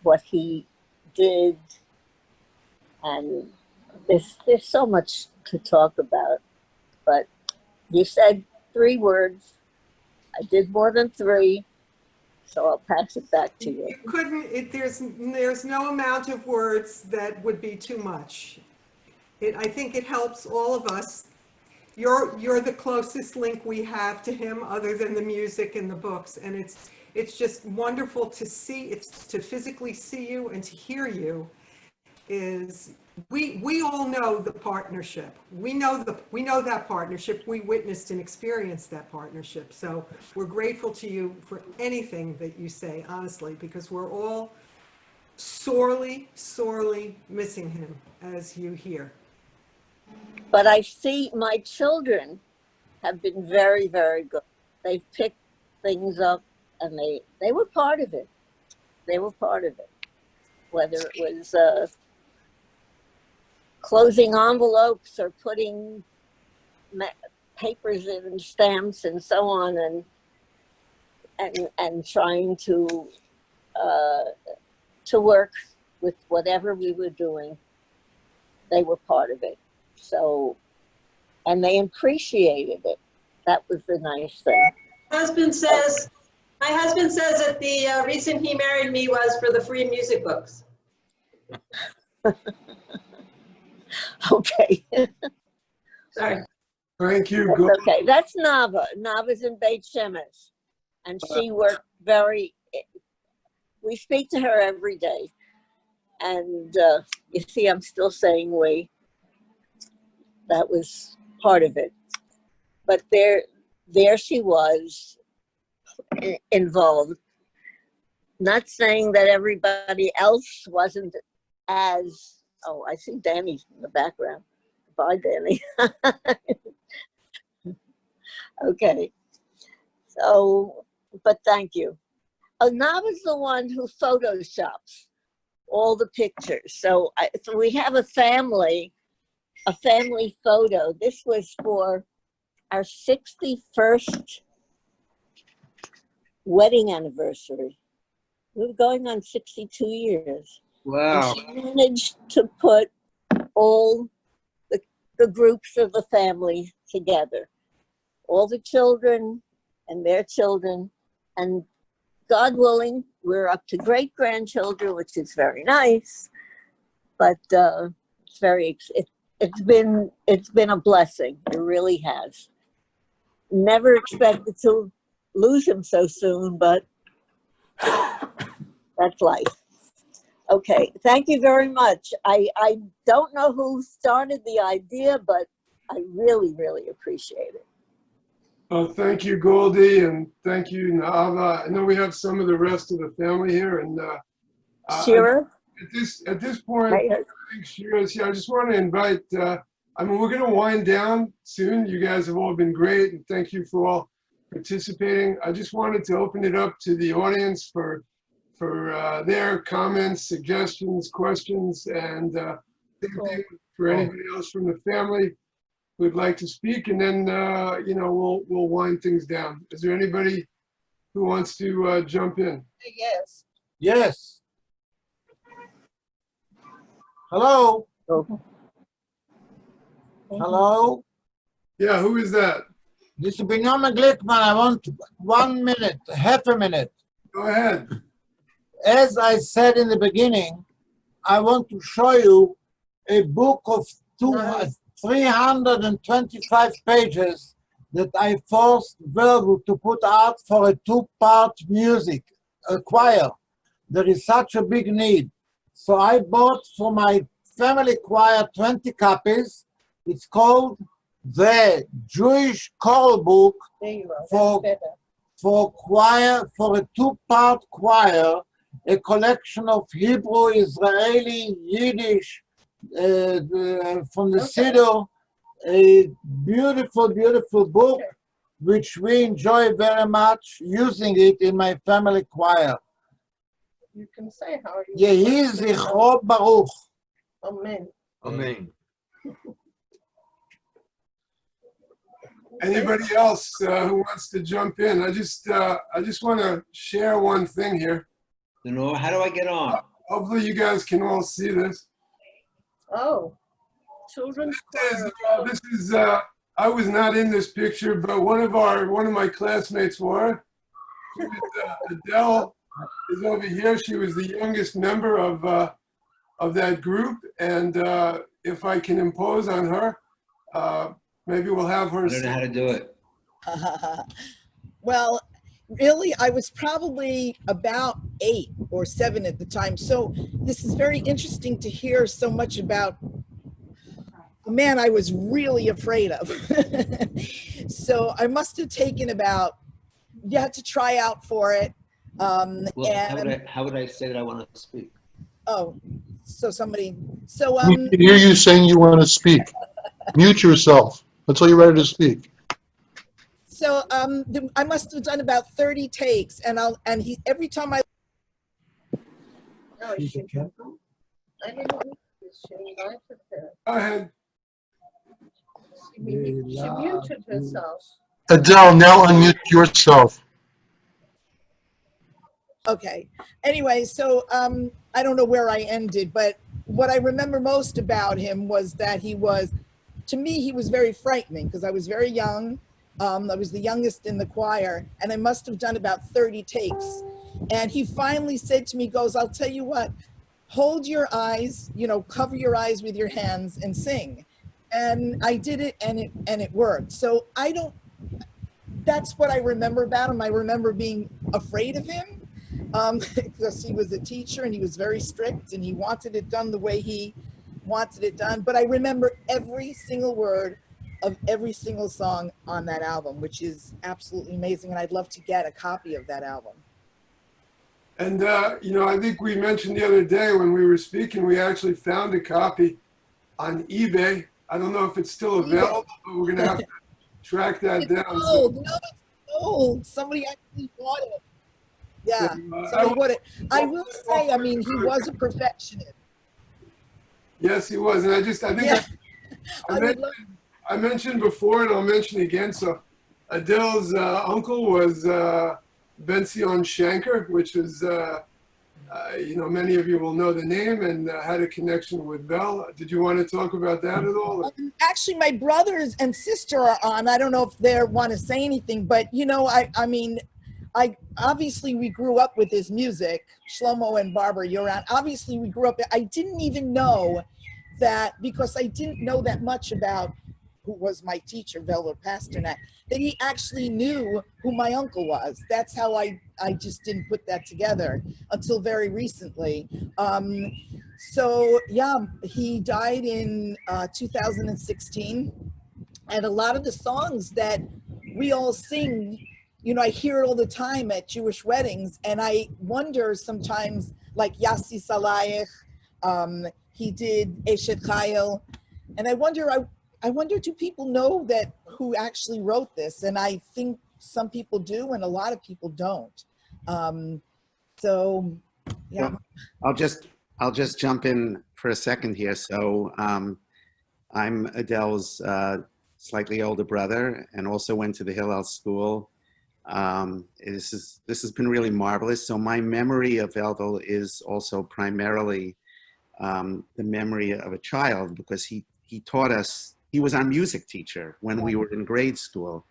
what he did. And there's so much to talk about. But you said 3 words. I did more than 3. So I'll pass it back to you. You couldn't, there's no amount of words that would be too much. I think it helps all of us. You're the closest link we have to him other than the music and the books. And it's just wonderful to see, to physically see you and to hear you. We all know the partnership. We know that partnership. We witnessed and experienced that partnership. So we're grateful to you for anything that you say, honestly, because we're all sorely, sorely missing him, as you hear. But I see my children have been very, very good. They've picked things up, and they were part of it. They were part of it. Whether it was closing envelopes or putting papers in stamps and so on, and trying to work with whatever we were doing, they were part of it. So, and they appreciated it. That was the nice thing. My husband says that the reason he married me was for the free music books. Okay. Sorry. Thank you. That's okay. That's Nava. Nava's in Beit Shemesh. And she worked we speak to her every day. And you see, I'm still saying we. That was part of it. But there she was involved. Not saying that everybody else wasn't as, oh, I see Danny in the background. Bye, Danny. Okay. So, but thank you. Nava's the one who photoshops all the pictures. So we have a family photo. This was for our 61st wedding anniversary. We were going on 62 years. Wow. And she managed to put all the groups of the family together. All the children and their children. And God willing, we're up to great-grandchildren, which is very nice. But it's been a blessing. It really has. Never expected to lose him so soon, but that's life. Okay, thank you very much. I don't know who started the idea, but I really, really appreciate it. Oh, thank you, Goldie, and thank you, Nava. I know we have some of the rest of the family here, and Shira? at this point, Right. I think Shira's here. I just want to invite. I mean, we're going to wind down soon. You guys have all been great, and thank you for all participating. I just wanted to open it up to the audience for their comments, suggestions, questions, and for anybody else from the family who'd like to speak, and then we'll wind things down. Is there anybody who wants to jump in? Yes. Yes. Hello. Oh. Hello. Yeah, who is that? This is Benjamin Glickman. I want 1 minute, half a minute. Go ahead. As I said in the beginning, I want to show you a book of 325 pages that I forced Velvel to put out for a 2-part music, a choir. There is such a big need. So I bought for my family choir 20 copies. It's called The Jewish Choral Book for choir, for a 2-part choir, a collection of Hebrew, Israeli, Yiddish, from the Siddur, a beautiful, beautiful book, which we enjoy very much using it in my family choir. You can say how you. Yehi Zichro Baruch. Amen. Amen. Anybody else who wants to jump in? I just want to share one thing here. How do I get on? Hopefully you guys can all see this. Oh, children's choir. This is I was not in this picture, but one of my classmates were. Adele is over here. She was the youngest member of that group, and if I can impose on her, maybe we'll have her. I don't know how to do it. Well, really, I was probably about 8 or 7 at the time. So this is very interesting to hear so much about a man I was really afraid of. So I must have taken you had to try out for it. Well, how would I say that I want to speak? Oh, so we can hear you saying you want to speak. Mute yourself until you're ready to speak. So I must have done about 30 takes, and every time I. No, I didn't know she invited her. Go ahead. She muted herself. Adele, now unmute yourself. Okay. Anyway, so I don't know where I ended, but what I remember most about him was that to me, he was very frightening because I was very young. I was the youngest in the choir, and I must have done about 30 takes. And he finally said to me, I'll tell you what, hold your eyes, cover your eyes with your hands and sing. And I did it, and it worked. So that's what I remember about him. I remember being afraid of him because he was a teacher and he was very strict and he wanted it done the way he wanted it done. But I remember every single word of every single song on that album, which is absolutely amazing. And I'd love to get a copy of that album. And, I think we mentioned the other day when we were speaking, we actually found a copy on eBay. I don't know if it's still available, but we're going to have to track that down. Old. No, it's old. Somebody actually bought it. Yeah, somebody bought it. I will say, he was a perfectionist. Yes, he was. And I mentioned before, and I'll mention again. So Adele's uncle was Ben-Zion Shanker, which is, many of you will know the name, and had a connection with Vel. Did you want to talk about that at all? Actually, my brothers and sister are on. I don't know if they want to say anything, but I obviously we grew up with his music. Shlomo and Barbara, you're on. Obviously, we grew up. I didn't even know that because I didn't know that much about who was my teacher, Velvel Pasternak, that he actually knew who my uncle was. That's how I just didn't put that together until very recently. So yeah, he died in 2016. And a lot of the songs that we all sing, you know, I hear it all the time at Jewish weddings, and I wonder sometimes, like Yassi Salayich, he did Eshet Chayil, and I wonder, do people know that who actually wrote this? And I think some people do, and a lot of people don't. So, yeah. Well, I'll just jump in for a second here. So I'm Adele's slightly older brother, and also went to the Hillel school. This has been really marvelous. So my memory of Velvel is also primarily the memory of a child, because he taught us. He was our music teacher when we were in grade school.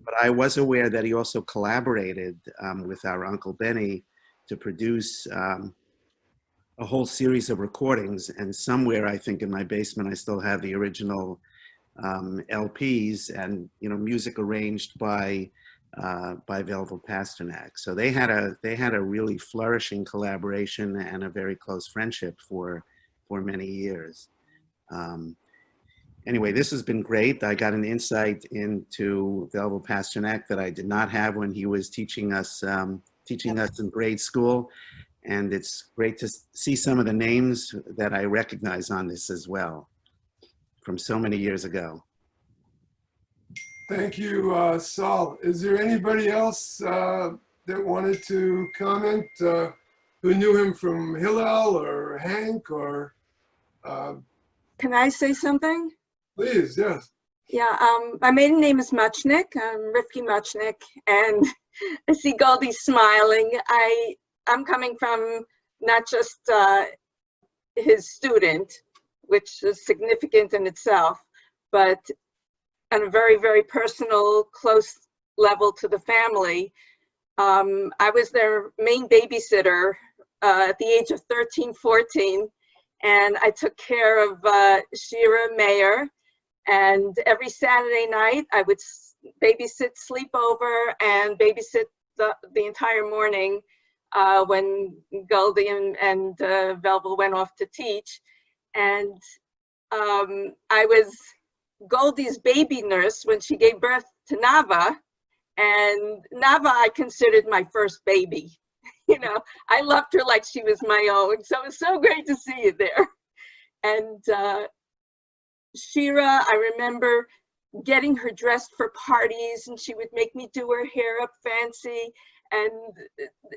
But I was aware that he also collaborated with our Uncle Benny to produce a whole series of recordings. And somewhere, I think in my basement, I still have the original LPs, and music arranged by Velvel Pasternak. So they had a really flourishing collaboration and a very close friendship for many years. Anyway, this has been great. I got an insight into Velvel Pasternak that I did not have when he was teaching us in grade school. And it's great to see some of the names that I recognize on this as well, from so many years ago. Thank you, Saul. Is there anybody else that wanted to comment who knew him from Hillel or Hank or? Can I say something? Please, yes. Yeah, my maiden name is Muchnick. I'm Rifki Muchnick, and I see Goldie smiling. I'm coming from not just his student, which is significant in itself, but on a very, very personal, close level to the family. I was their main babysitter at the age of 13, 14, and I took care of Shira Mayer. And every Saturday night, I would babysit sleepover and babysit the entire morning when Goldie and Velvel went off to teach. And I was Goldie's baby nurse when she gave birth to Nava. And Nava, I considered my first baby. I loved her like she was my own. So it was so great to see you there. And Shira, I remember getting her dressed for parties, and she would make me do her hair up fancy. And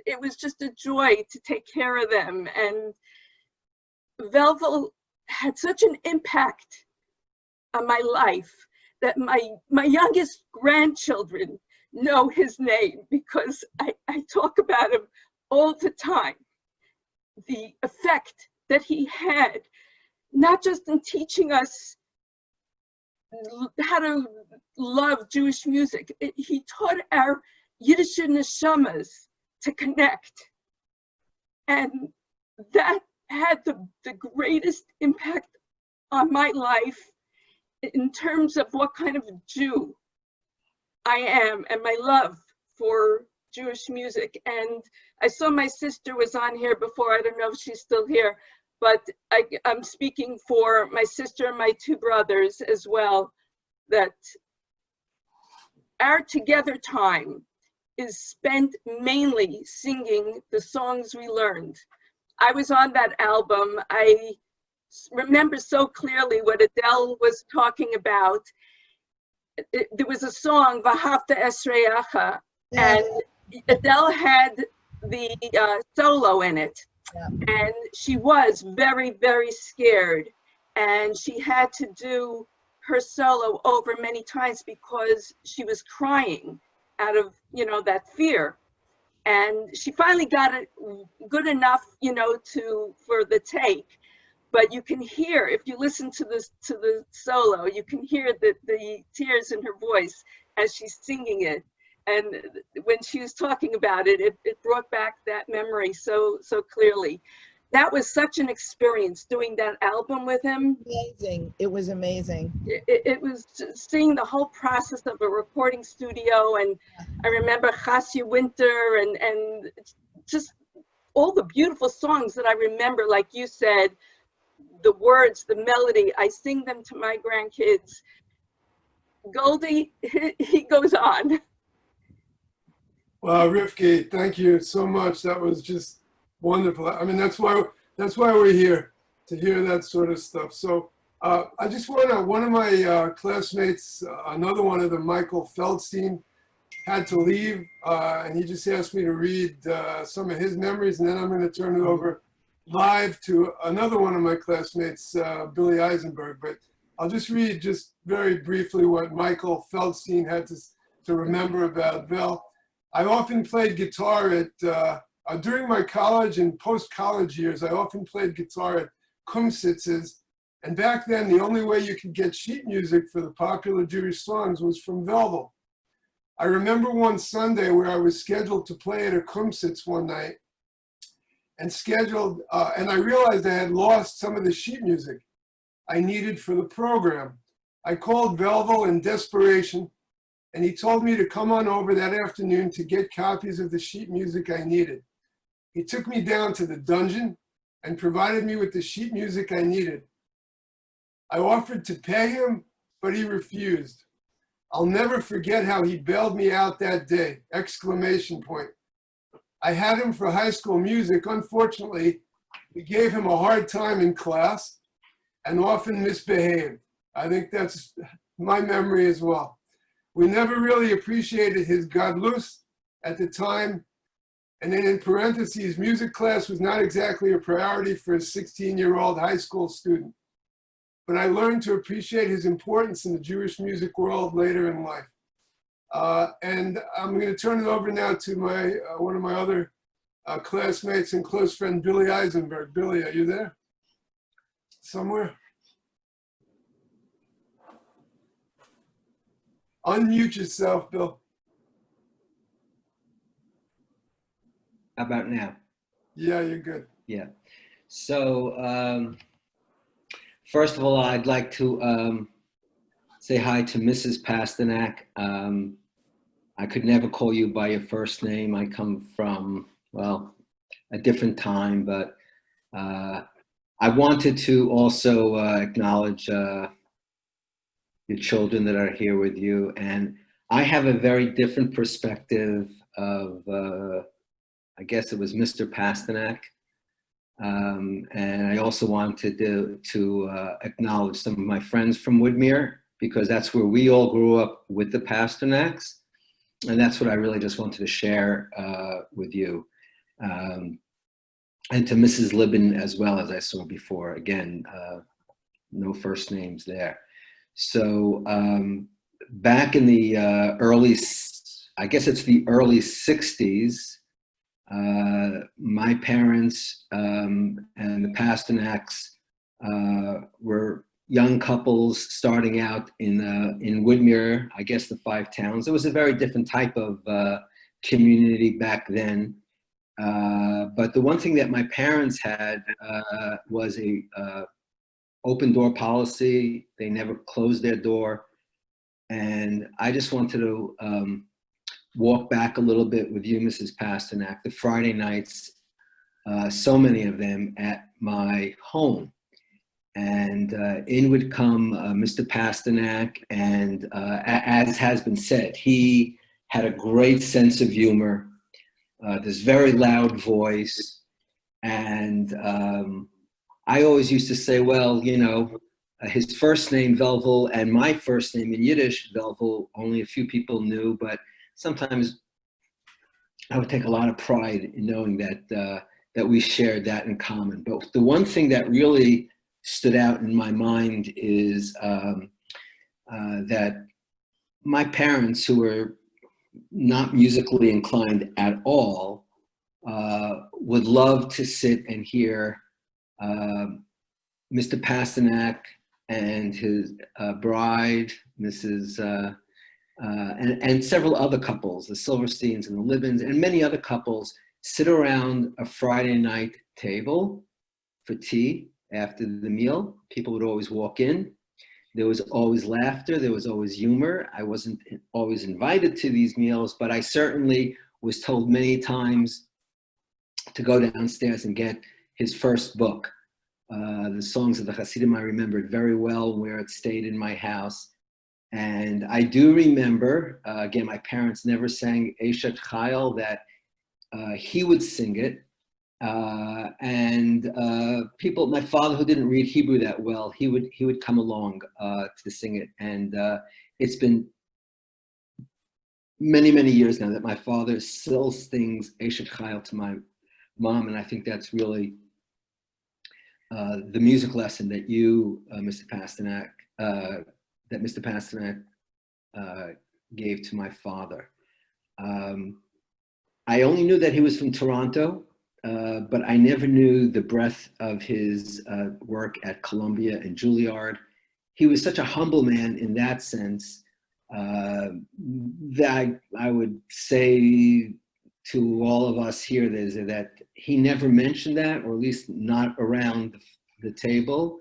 it was just a joy to take care of them. And Velvel had such an impact on my life that my youngest grandchildren know his name, because I talk about him all the time. The effect that he had, not just in teaching us how to love Jewish music. He taught our Yiddish neshamas to connect. And that had the greatest impact on my life in terms of what kind of Jew I am and my love for Jewish music. And I saw my sister was on here before. I don't know if she's still here. But I'm speaking for my sister and my two brothers as well, that our together time is spent mainly singing the songs we learned. I was on that album. I remember so clearly what Adele was talking about. There was a song, V'ahavta Esreacha, and Adele had the solo in it. And she was very, very scared. And she had to do her solo over many times because she was crying out of, that fear. And she finally got it good enough, for the take. But you can hear, if you listen to the solo, you can hear the tears in her voice as she's singing it. And when she was talking about it, it brought back that memory so clearly. That was such an experience doing that album with him. Amazing. It was amazing. It was seeing the whole process of a recording studio. And I remember Chassia Winter and just all the beautiful songs that I remember, like you said, the words, the melody, I sing them to my grandkids. Goldie, he goes on. Wow, Rifki, thank you so much. That was just wonderful. I mean, that's why we're here, to hear that sort of stuff. So I just want to, one of my classmates, another one of them, Michael Feldstein, had to leave, and he just asked me to read some of his memories, and then I'm going to turn it over live to another one of my classmates, Billy Eisenberg. But I'll just read just very briefly what Michael Feldstein had to remember about Vel. I often played guitar at, during my college and post-college years, I often played guitar at kumsitzes. And back then, the only way you could get sheet music for the popular Jewish songs was from Velvel. I remember one Sunday where I was scheduled to play at a kumsitz one night and and I realized I had lost some of the sheet music I needed for the program. I called Velvel in desperation, and he told me to come on over that afternoon to get copies of the sheet music I needed. He took me down to the dungeon and provided me with the sheet music I needed. I offered to pay him, but he refused. I'll never forget how he bailed me out that day, exclamation point. I had him for high school music. Unfortunately, we gave him a hard time in class and often misbehaved. I think that's my memory as well. We never really appreciated his gadlus at the time. And then in parentheses, music class was not exactly a priority for a 16-year-old high school student. But I learned to appreciate his importance in the Jewish music world later in life. And I'm going to turn it over now to my one of my other classmates and close friend, Billy Eisenberg. Billy, are you there? Somewhere? Unmute yourself, Bill. How about now? Yeah, you're good. Yeah. So first of all, I'd like to say hi to Mrs. Pasternak. I could never call you by your first name. I come from, well, a different time, but I wanted to also acknowledge your children that are here with you. And I have a very different perspective of, I guess it was Mr. Pasternak. And I also wanted to acknowledge some of my friends from Woodmere, because that's where we all grew up with the Pasternaks. And that's what I really just wanted to share with you. And to Mrs. Libin as well, as I saw before. Again, no first names there. So back in the early, I guess it's the early 60s, my parents and the Pasternaks were young couples starting out in Woodmere, I guess the 5 towns. It was a very different type of community back then. But the one thing that my parents had was a open door policy. They never closed their door. And I just wanted to walk back a little bit with you, Mrs. Pasternak, the Friday nights, so many of them at my home. And in would come Mr. Pasternak, and as has been said, he had a great sense of humor, this very loud voice. And I always used to say, well, you know, his first name, Velvel, and my first name in Yiddish, Velvel, only a few people knew, but sometimes I would take a lot of pride in knowing that that we shared that in common. But the one thing that really stood out in my mind is that my parents, who were not musically inclined at all, would love to sit and hear Mr. Pasternak and his bride, Mrs. And several other couples, the Silversteins and the Libins, and many other couples, sit around a Friday night table for tea after the meal. People would always walk in. There was always laughter. There was always humor. I wasn't always invited to these meals, but I certainly was told many times to go downstairs and get his first book. The Songs of the Hasidim I remembered very well, where it stayed in my house. And I do remember, again, my parents never sang Eshet Chayil, that he would sing it. People, my father, who didn't read Hebrew that well, he would come along to sing it. And it's been many, many years now that my father still sings Eshet Chayil to my mom, and I think that's really the music lesson that you, Mr. Pasternak, gave to my father. I only knew that he was from Toronto, but I never knew the breadth of his work at Columbia and Juilliard. He was such a humble man in that sense, that I would say to all of us here that he never mentioned that, or at least not around the table.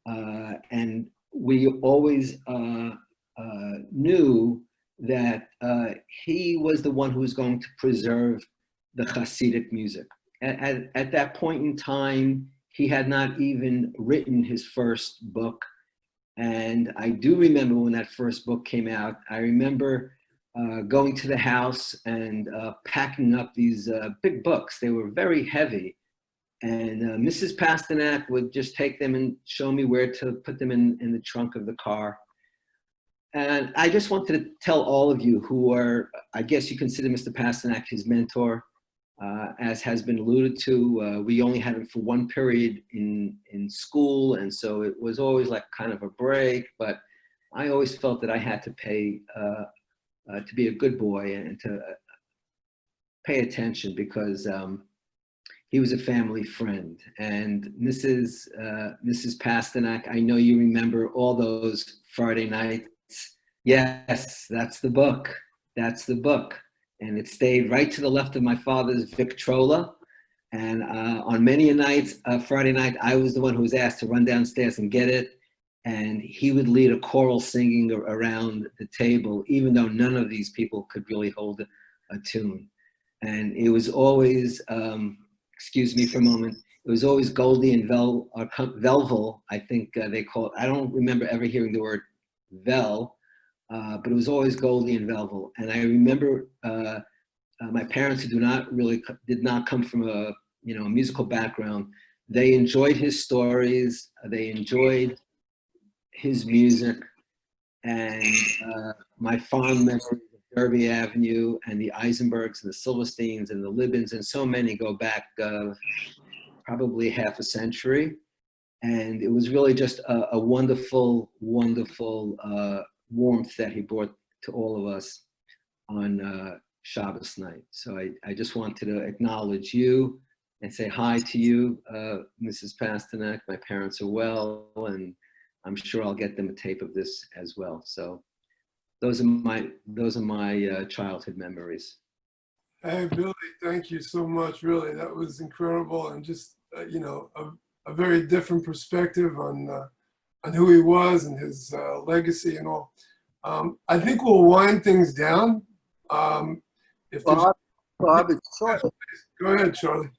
And we always knew that he was the one who was going to preserve the Hasidic music. At that point in time, he had not even written his first book. And I do remember when that first book came out, I remember going to the house and packing up these big books. They were very heavy. And Mrs. Pasternak would just take them and show me where to put them in the trunk of the car. And I just wanted to tell all of you who are, I guess you consider Mr. Pasternak his mentor, as has been alluded to. We only had him for one period in school, and so it was always like kind of a break, but I always felt that I had to pay, to be a good boy and to pay attention, because he was a family friend. And Mrs. Pasternak, I know you remember all those Friday nights. Yes, that's the book. That's the book. And it stayed right to the left of my father's Victrola. And on many a night, Friday night, I was the one who was asked to run downstairs and get it. And he would lead a choral singing around the table, even though none of these people could really hold a tune. And it was always, excuse me for a moment, it was always Goldie and Velvel, I think they call it. I don't remember ever hearing the word Vel, but it was always Goldie and Velvel. And I remember my parents, who did not come from a musical background, they enjoyed his stories, they enjoyed his music, and my fond memories of Derby Avenue and the Eisenbergs and the Silversteins and the Libbyns and so many go back probably half a century. And it was really just a wonderful, wonderful warmth that he brought to all of us on Shabbos night. So I just wanted to acknowledge you and say hi to you, Mrs. Pasternak. My parents are well, and I'm sure I'll get them a tape of this as well. So those are my childhood memories. Hey, Billy, thank you so much. Really, that was incredible, and just a very different perspective on who he was and his legacy and all. I think we'll wind things down. If Bob, it's Charlie. Go ahead, Charlie.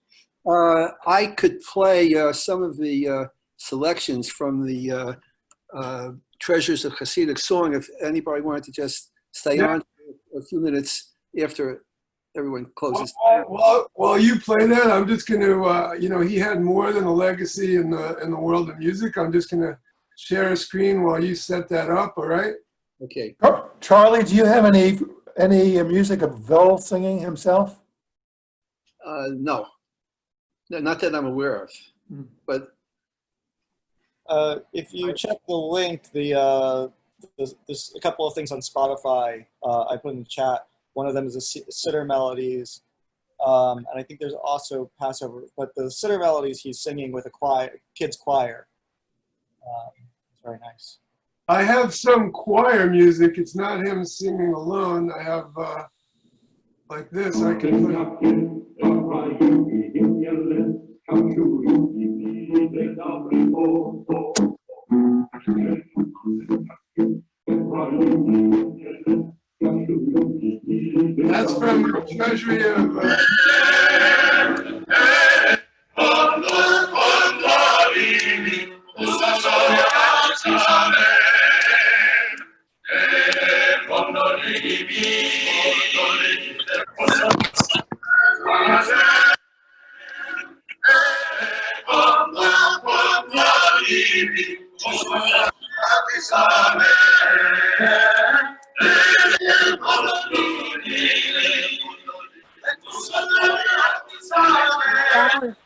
I could play some of the selections from the Treasures of Hasidic Song if anybody wanted to just stay on for a few minutes after everyone closes. While you play that, I'm just going to, he had more than a legacy in the world of music. I'm just going to share a screen while you set that up. All right. Okay. Charlie, do you have any music of Velvel singing himself? No, not that I'm aware of. But if you check the link, there's a couple of things on Spotify I put in the chat. One of them is the Siddur Melodies, and I think there's also Passover. But the Siddur Melodies he's singing with a kids choir. It's very nice. I have some choir music. It's not him singing alone. I have like this. I can That's from the Treasury of Balance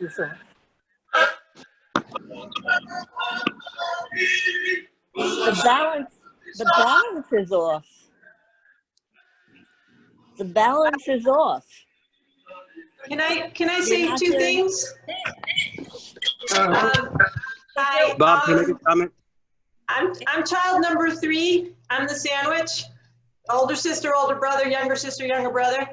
is off. The balance is off. The balance is off. Can I You're say not two hearing- things? Hi. Bob, can I make a comment? I'm child number 3. I'm the sandwich. Older sister, older brother, younger sister, younger brother.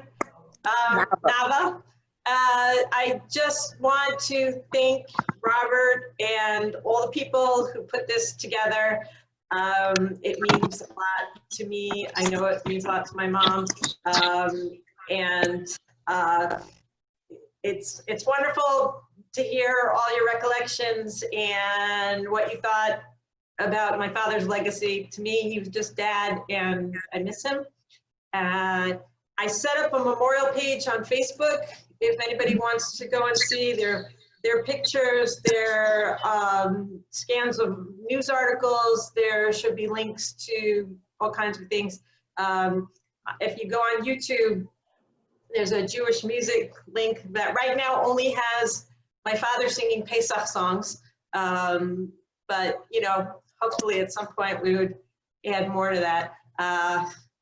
Nava. I just want to thank Robert and all the people who put this together. It means a lot to me. I know it means a lot to my mom. And it's wonderful to hear all your recollections and what you thought about my father's legacy. To me, he was just dad, and I miss him. I set up a memorial page on Facebook if anybody wants to go and see their pictures, their scans of news articles. There should be links to all kinds of things. If you go on YouTube, there's a Jewish music link that right now only has my father singing Pesach songs. But, you know, hopefully at some point we would add more to that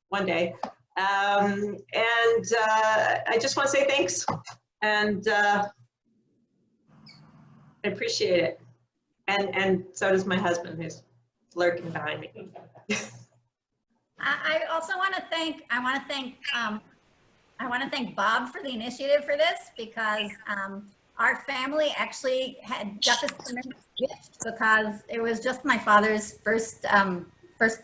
one day. I just want to say thanks, and I appreciate it. And so does my husband, who's lurking behind me. I also want to thank Bob for the initiative for this, because our family actually got this tremendous gift because it was just my father's first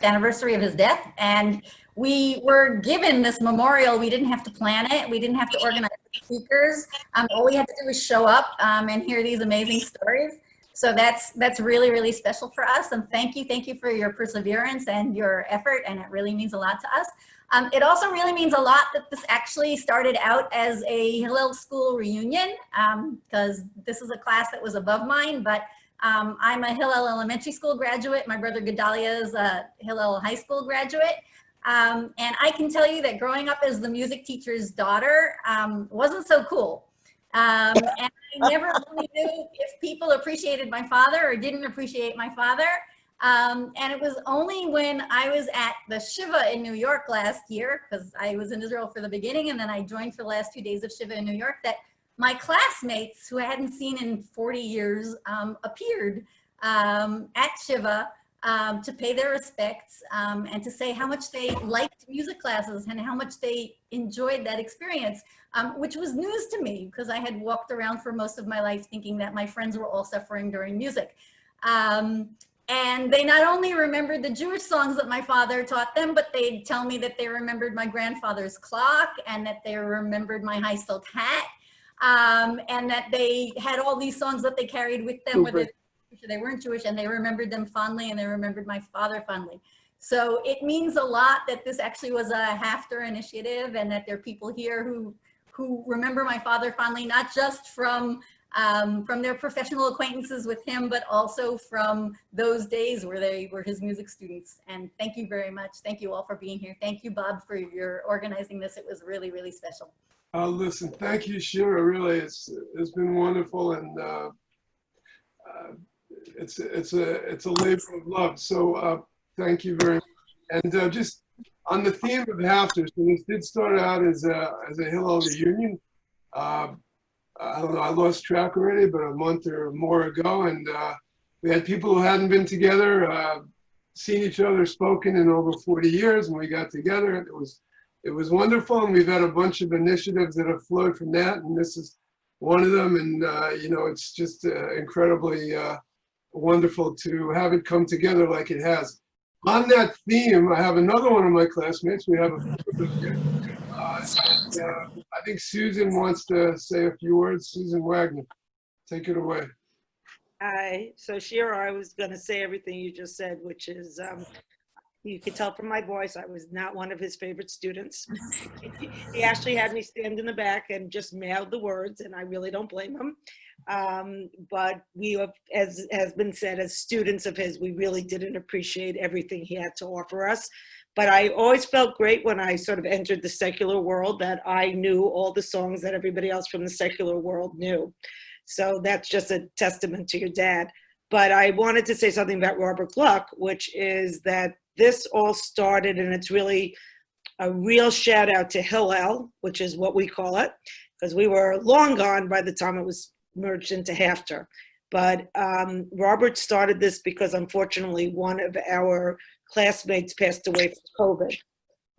anniversary of his death, and we were given this memorial. We didn't have to plan it. We didn't have to organize speakers. All we had to do was show up and hear these amazing stories. So that's really, really special for us. And thank you for your perseverance and your effort. And it really means a lot to us. It also really means a lot that this actually started out as a Hillel school reunion, because this is a class that was above mine, but I'm a Hillel elementary school graduate. My brother Gedalia is a Hillel high school graduate. And I can tell you that growing up as the music teacher's daughter wasn't so cool. And I never really knew if people appreciated my father or didn't appreciate my father. And it was only when I was at the Shiva in New York last year, because I was in Israel for the beginning and then I joined for the last 2 days of Shiva in New York, that my classmates who I hadn't seen in 40 years appeared at Shiva to pay their respects and to say how much they liked music classes and how much they enjoyed that experience, which was news to me because I had walked around for most of my life thinking that my friends were all suffering during music. And they not only remembered the Jewish songs that my father taught them, but they'd tell me that they remembered my grandfather's clock and that they remembered my high silk hat, and that they had all these songs that they carried with them, whether they weren't Jewish, and they remembered them fondly and they remembered my father fondly. So it means a lot that this actually was a Hafter initiative and that there are people here who remember my father fondly, not just from their professional acquaintances with him, but also from those days where they were his music students. And thank you very much. Thank you all for being here. Thank you, Bob, for your organizing this. It was really, really special. Listen, thank you, Shira. Really, it's been wonderful, and it's a labor of love. So thank you very much. And just on the theme of Hafter, so this did start out as a Hillel reunion. I don't know, I lost track already, but a month or more ago, and we had people who hadn't been together, seen each other, spoken in over 40 years, and we got together, and it was wonderful, and we've had a bunch of initiatives that have flowed from that, and this is one of them, and you know, it's just incredibly wonderful to have it come together like it has. On that theme, I have another one of my classmates. We have I think Susan wants to say a few words. Susan Wagner, take it away. Hi. So Shira, I was going to say everything you just said, which is You could tell from my voice, I was not one of his favorite students. He actually had me stand in the back and just mouth the words, and I really don't blame him. But we, as has been said, as students of his, we really didn't appreciate everything he had to offer us. But I always felt great when I sort of entered the secular world that I knew all the songs that everybody else from the secular world knew. So that's just a testament to your dad. But I wanted to say something about Robert Gluck, which is that this all started, and it's really a real shout out to Hillel, which is what we call it, because we were long gone by the time it was merged into Hafter. But Robert started this because unfortunately one of our classmates passed away from COVID.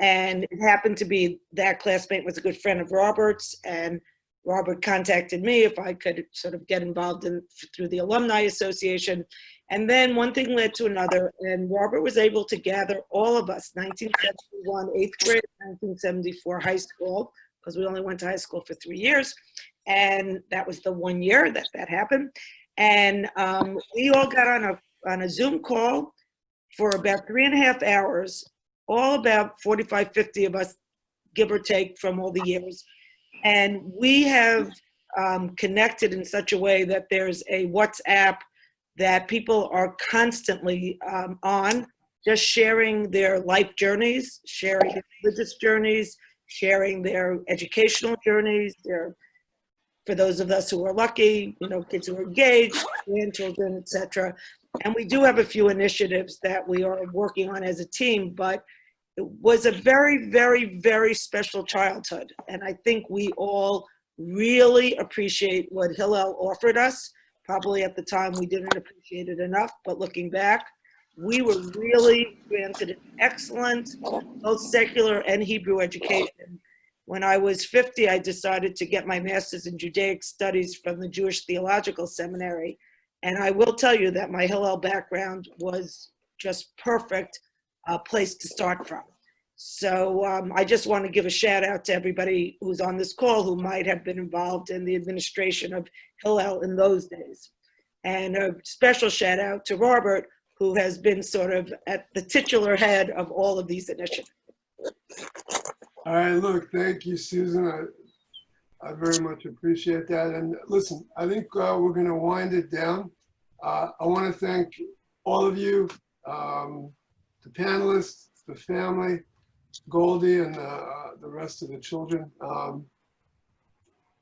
And it happened to be that classmate was a good friend of Robert's, and Robert contacted me if I could sort of get involved through the Alumni Association. And then one thing led to another, and Robert was able to gather all of us, 1971, 8th grade, 1974 high school, because we only went to high school for 3 years. And that was the 1 year that happened. And we all got on a Zoom call for about 3.5 hours, all about 45, 50 of us, give or take, from all the years. And we have connected in such a way that there's a WhatsApp that people are constantly on, just sharing their life journeys, sharing their religious journeys, sharing their educational journeys, for those of us who are lucky, kids who are engaged, grandchildren, etc. And we do have a few initiatives that we are working on as a team, but it was a very, very, very special childhood. And I think we all really appreciate what Hillel offered us. Probably at the time we didn't appreciate it enough, but looking back, we were really granted an excellent, both secular and Hebrew education. When I was 50, I decided to get my master's in Judaic studies from the Jewish Theological Seminary. And I will tell you that my Hillel background was just perfect place to start from. So I just want to give a shout out to everybody who's on this call who might have been involved in the administration of Hillel in those days. And a special shout out to Robert, who has been sort of at the titular head of all of these initiatives. All right, look, thank you, Susan. I very much appreciate that. And listen, I think we're going to wind it down. I want to thank all of you, the panelists, the family, Goldie, and the rest of the children.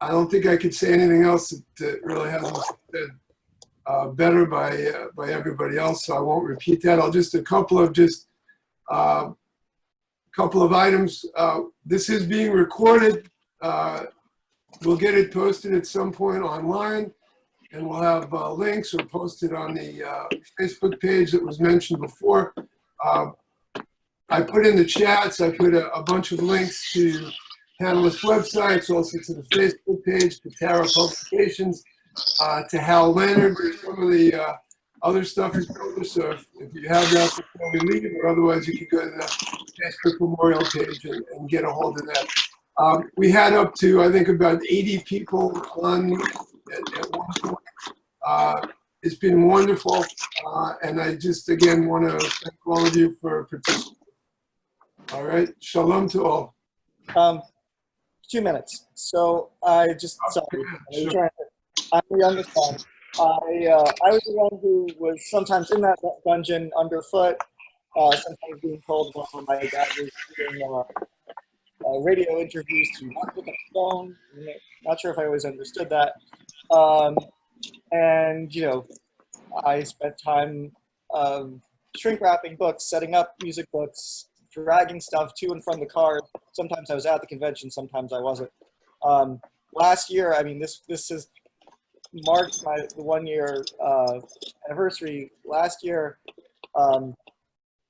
I don't think I could say anything else that really hasn't been said better by everybody else, so I won't repeat that. I'll just a couple of items. This is being recorded. We'll get it posted at some point online, and we'll have links or posted on the Facebook page that was mentioned before. I put in the chats, I put a bunch of links to panelists' websites, also to the Facebook page, to Tara Publications, to Hal Leonard, where some of the other stuff is published. So if you have that before we leave, or otherwise you can go to the Facebook Memorial page and get a hold of that. We had up to, I think, about 80 people on at one point. It's been wonderful, and I just, again, want to thank all of you for participating. All right, shalom to all. 2 minutes. So I just, sorry, I'm the youngest one. I was the one who was sometimes in that dungeon underfoot, sometimes being told when my dad was doing radio interviews to not look at the phone. Not sure if I always understood that. And, I spent time shrink wrapping books, setting up music books, dragging stuff to and from the car. Sometimes I was at the convention, sometimes I wasn't. Last year, I mean, this has marked the 1 year anniversary. Last year,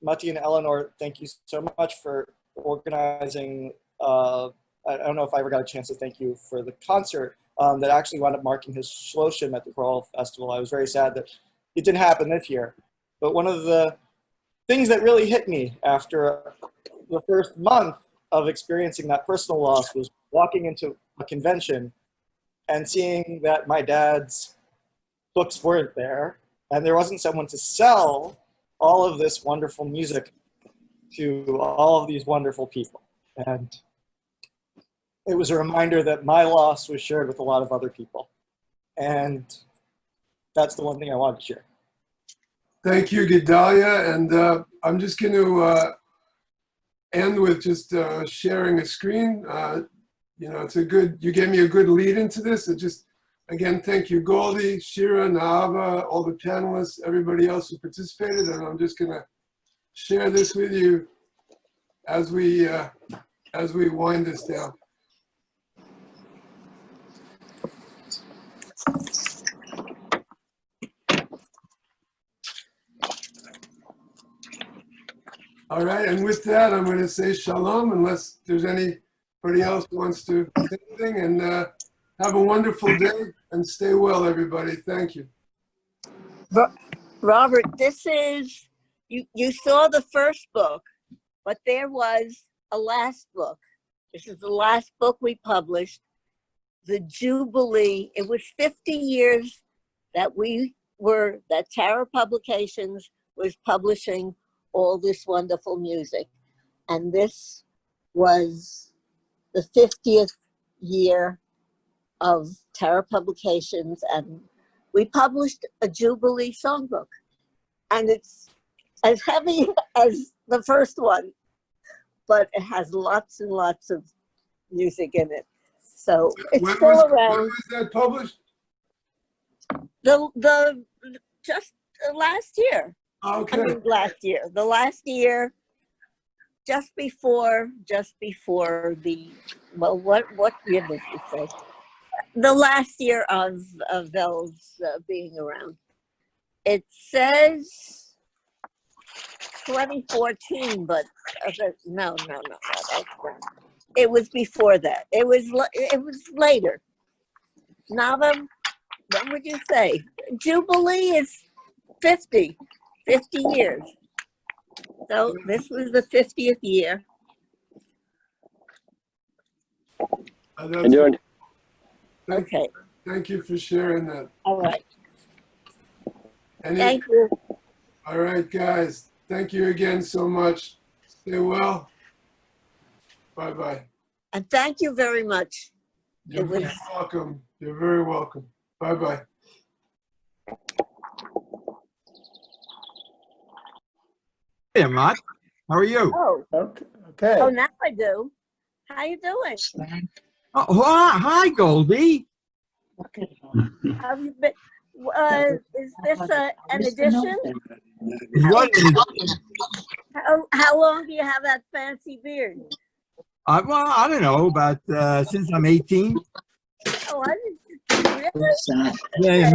Mati and Eleanor, thank you so much for organizing. I don't know if I ever got a chance to thank you for the concert that actually wound up marking his Shloshim at the Choral Festival. I was very sad that it didn't happen this year. But one of the things that really hit me after the first month of experiencing that personal loss was walking into a convention and seeing that my dad's books weren't there, and there wasn't someone to sell all of this wonderful music to all of these wonderful people. And it was a reminder that my loss was shared with a lot of other people. And that's the one thing I wanted to share. Thank you, Gedalia. And I'm just going to end with just sharing a screen. You know, it's a good, you gave me a good lead into this. It just, again, thank you, Goldie, Shira, Naava, all the panelists, everybody else who participated. And I'm just going to share this with you as we wind this down. All right, and with that, I'm going to say shalom, unless there's anybody else who wants to say anything, and have a wonderful day, and stay well, everybody. Thank you. Robert, this is, you saw the first book, but there was a last book. This is the last book we published, the Jubilee. It was 50 years that that Tara Publications was publishing all this wonderful music. And this was the 50th year of Tara Publications, and we published a Jubilee songbook. And it's as heavy as the first one, but it has lots and lots of music in it. So it's still around. When was that published? Just last year. Okay. I mean, the last year, just before the, well, what year did you say? The last year of Vel's being around. It says 2014, but no. It was before that. It was later. Nava, what would you say? Jubilee is 50 years. So this was the 50th year. Okay. Thank you for sharing that. All right. Thank you. All right, guys. Thank you again so much. Stay well. Bye-bye. And thank you very much. You're very welcome. You're very welcome. Bye-bye. Hey, Matt. How are you? Oh. Okay. Oh, now I do. How you doing? Oh, hi, Goldie. Have you been? Is this an edition? What? How long do you have that fancy beard? Well, I don't know, about since I'm 18. Oh, I didn't really. Yeah,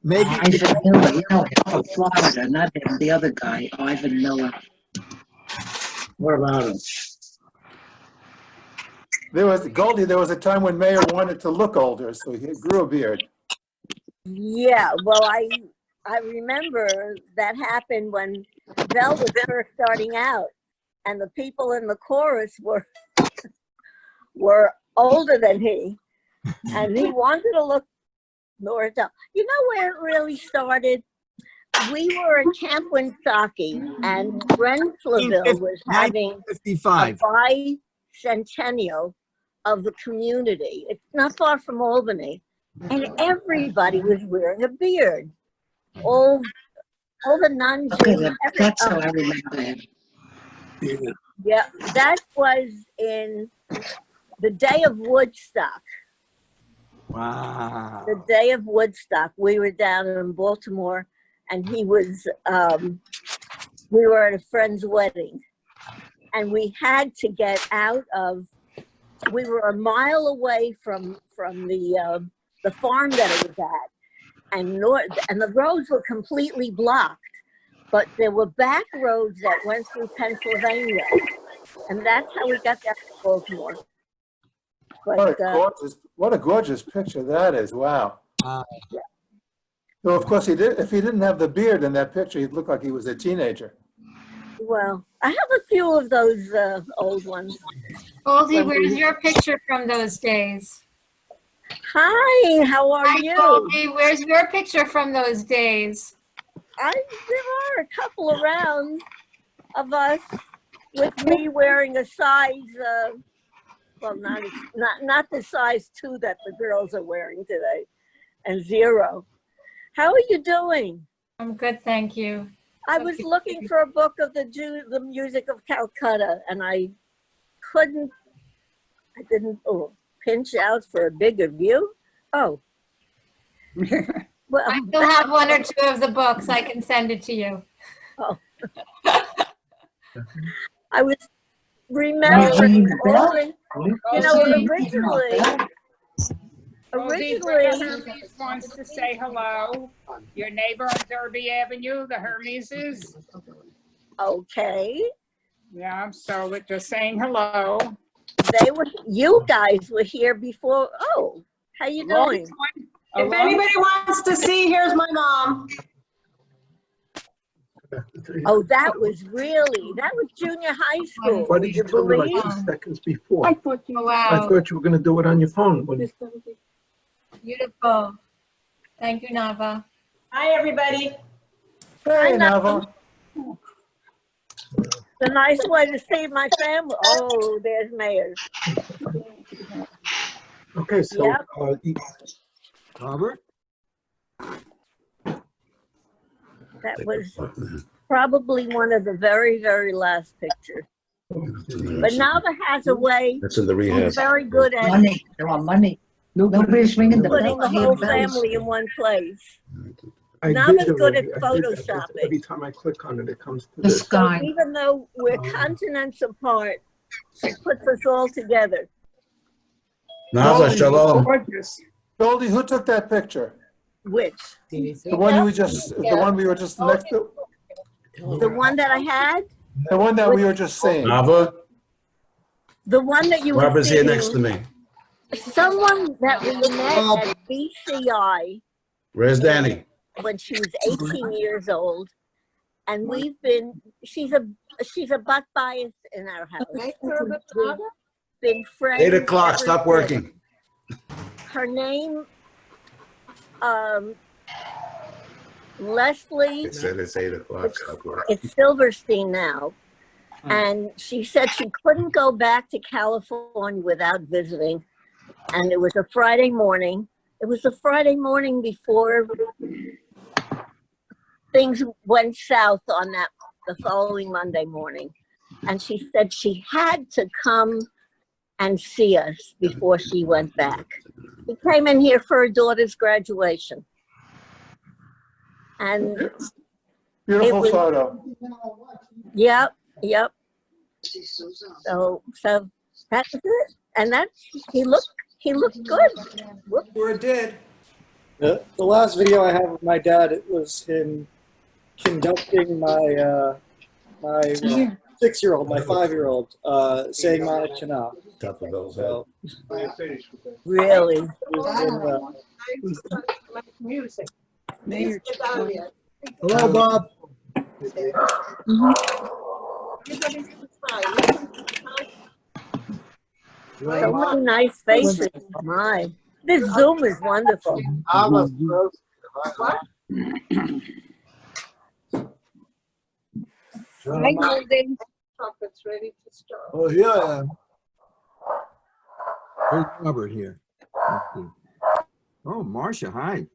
maybe. Ivan Miller, you know, of Florida, not him, the other guy, Ivan Miller. What about him? There was a time when Mayer wanted to look older, so he grew a beard. Yeah, well, I remember that happened when Vel was first starting out, and the people in the chorus were older than he, and he wanted to look more adult. You know where it really started? We were at Camp Winsaki, and Rensselaerville was having a bicentennial of the community. It's not far from Albany, and everybody was wearing a beard. All the nuns. Okay, that's how I remember him. Yeah, that was in the day of Woodstock. Wow. The day of Woodstock, we were down in Baltimore, and he was, we were at a friend's wedding, and we had to get out of, we were a mile away from the farm that it was at, and the roads were completely blocked, but there were back roads that went through Pennsylvania, and that's how we got down to Baltimore. But, what a gorgeous picture that is! Wow. Yeah. So of course if he didn't have the beard in that picture, he'd look like he was a teenager. Well, I have a few of those old ones. Goldie, where's your picture from those days? Hi, how are you? Goldie, where's your picture from those days? There are a couple around of us. with me wearing a size, well, not the size 2 that the girls are wearing today, and 0. How are you doing? I'm good, thank you. I was looking for a book of the music of Calcutta, and I didn't pinch out for a bigger view. Oh. Well, I still have 1 or 2 of the books. I can send it to you. Oh. I was remembering, originally, Hermes wants to say hello. Your neighbor on Derby Avenue, the Hermeses. Okay. Yeah, so we're just saying hello. You guys were here before. Oh, how you doing? If anybody wants to see, here's my mom. Oh, that was junior high school. Why did you tell me like 2 seconds before? I thought you were going to do it on your phone. Beautiful. Thank you, Nava. Hi, everybody. Hey, Nava. It's a nice way to see my family. Oh, there's Mayor. Okay, so Yep. Robert? That was probably one of the very, very last pictures. But Nava has a way. That's in the rehab. She's very good at Money, there are money. Nobody's ringing the putting bell. the I hear whole bells. family in one place. I Nava's did good at already. I did. photoshopping. Every time I click on it, it comes to The this. sky. So even though we're continents apart, she puts us all together. Nava, shalom. Goldie, who took that picture? Which? The one we were just next to? The one that I had? The one that we were just seeing. Nava, The one that you were Barbara's here seeing, next to me. someone that we met at BCI Where's Danny? when she was 18 years old, and she's a butt bias in our house. We've been friends. 8 o'clock, ever stop since. working. Her name, Leslie. It said it's 8 o'clock, stop working. It's Silverstein now. And she said she couldn't go back to California without visiting. And it was a Friday morning. It was the Friday morning before things went south on the following Monday morning. And she said she had to come and see us before she went back. She came in here for her daughter's graduation. And Beautiful photo. Yep. So that's it. And he looked good. Sure did. The last video I have of my dad, it was him conducting my 6-year-old, my 5-year-old, saying Ma'at Shana. So, really? Hello, Bob. So many nice faces. My, this Zoom is wonderful. Hi, Golden. Chocolate's ready to start. Oh, here I am. Where's Robert here? Oh, Marcia, hi.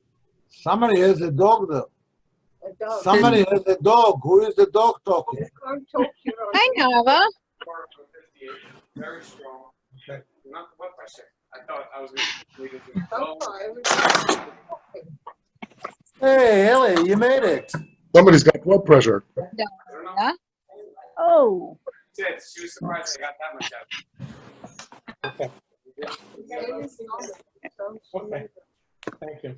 Somebody has a dog there. Somebody has a dog. Who is the dog talking? Hi, Nava. Very strong. Okay. Not the blood pressure. I thought I was going to Hey, Ellie, you made it. Somebody's got blood pressure. Yeah. Oh. She was surprised I got that much out. okay. Okay. Thank you.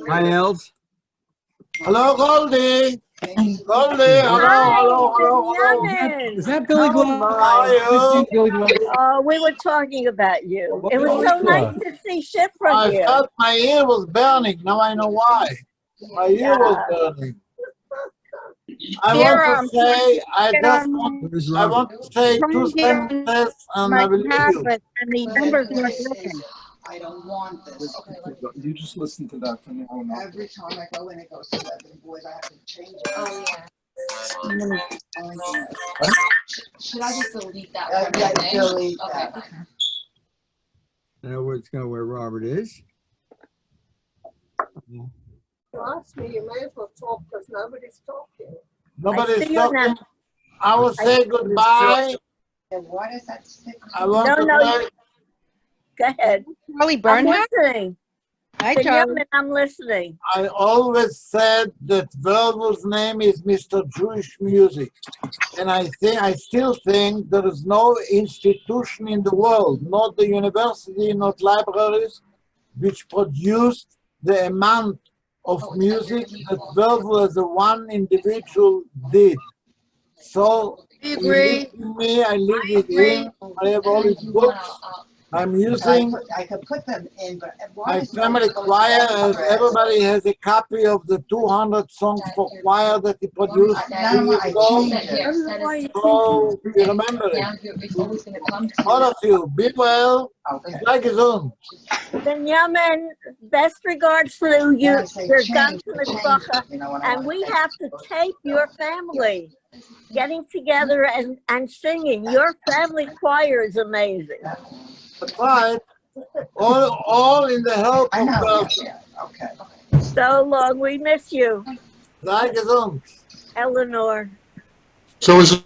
Hi, Els. Hello, Goldie. Goldie, hello. Is that Billy Glow? How are you? We were talking about you. It was so nice to see Shifra I here. thought my ear was burning. Now I know why. My ear was burning. I want to say, I want to say 2 sentences and I will leave you. And the numbers weren't working. I don't want this. You just listen to that from now on. Every time I go in, it goes to 11 boys. I have to change it. Oh, yeah. Should I just delete that? Yeah, delete that. Okay. I know where it's going, where Robert is. You asked me, you may as well talk because nobody's talking. Nobody's talking. I will say goodbye. Why does that stick? I want to say. Go ahead. Charlie Bernhardt? I'm listening. Hi, Benjamin, Charlie. I'm listening. I always said that Velvel's name is Mr. Jewish Music. And I still think there is no institution in the world, not the university, not libraries, which produced the amount of music that Velvel as a one individual did. So he lived with me, I live with him, I have all his books. I'm using I could put them in, but my family choir, as everybody has a copy of the 200 songs for choir that he produced 2 years ago. So you remember it. All of you, be well. Sei gesund. Benjamin, best regards to you, your ganze Mishpacha, and we have to tape your family getting together and singing. Your family choir is amazing. That's right. All in the help of God. Okay. So long, we miss you. Sei gesund. Eleanor. So is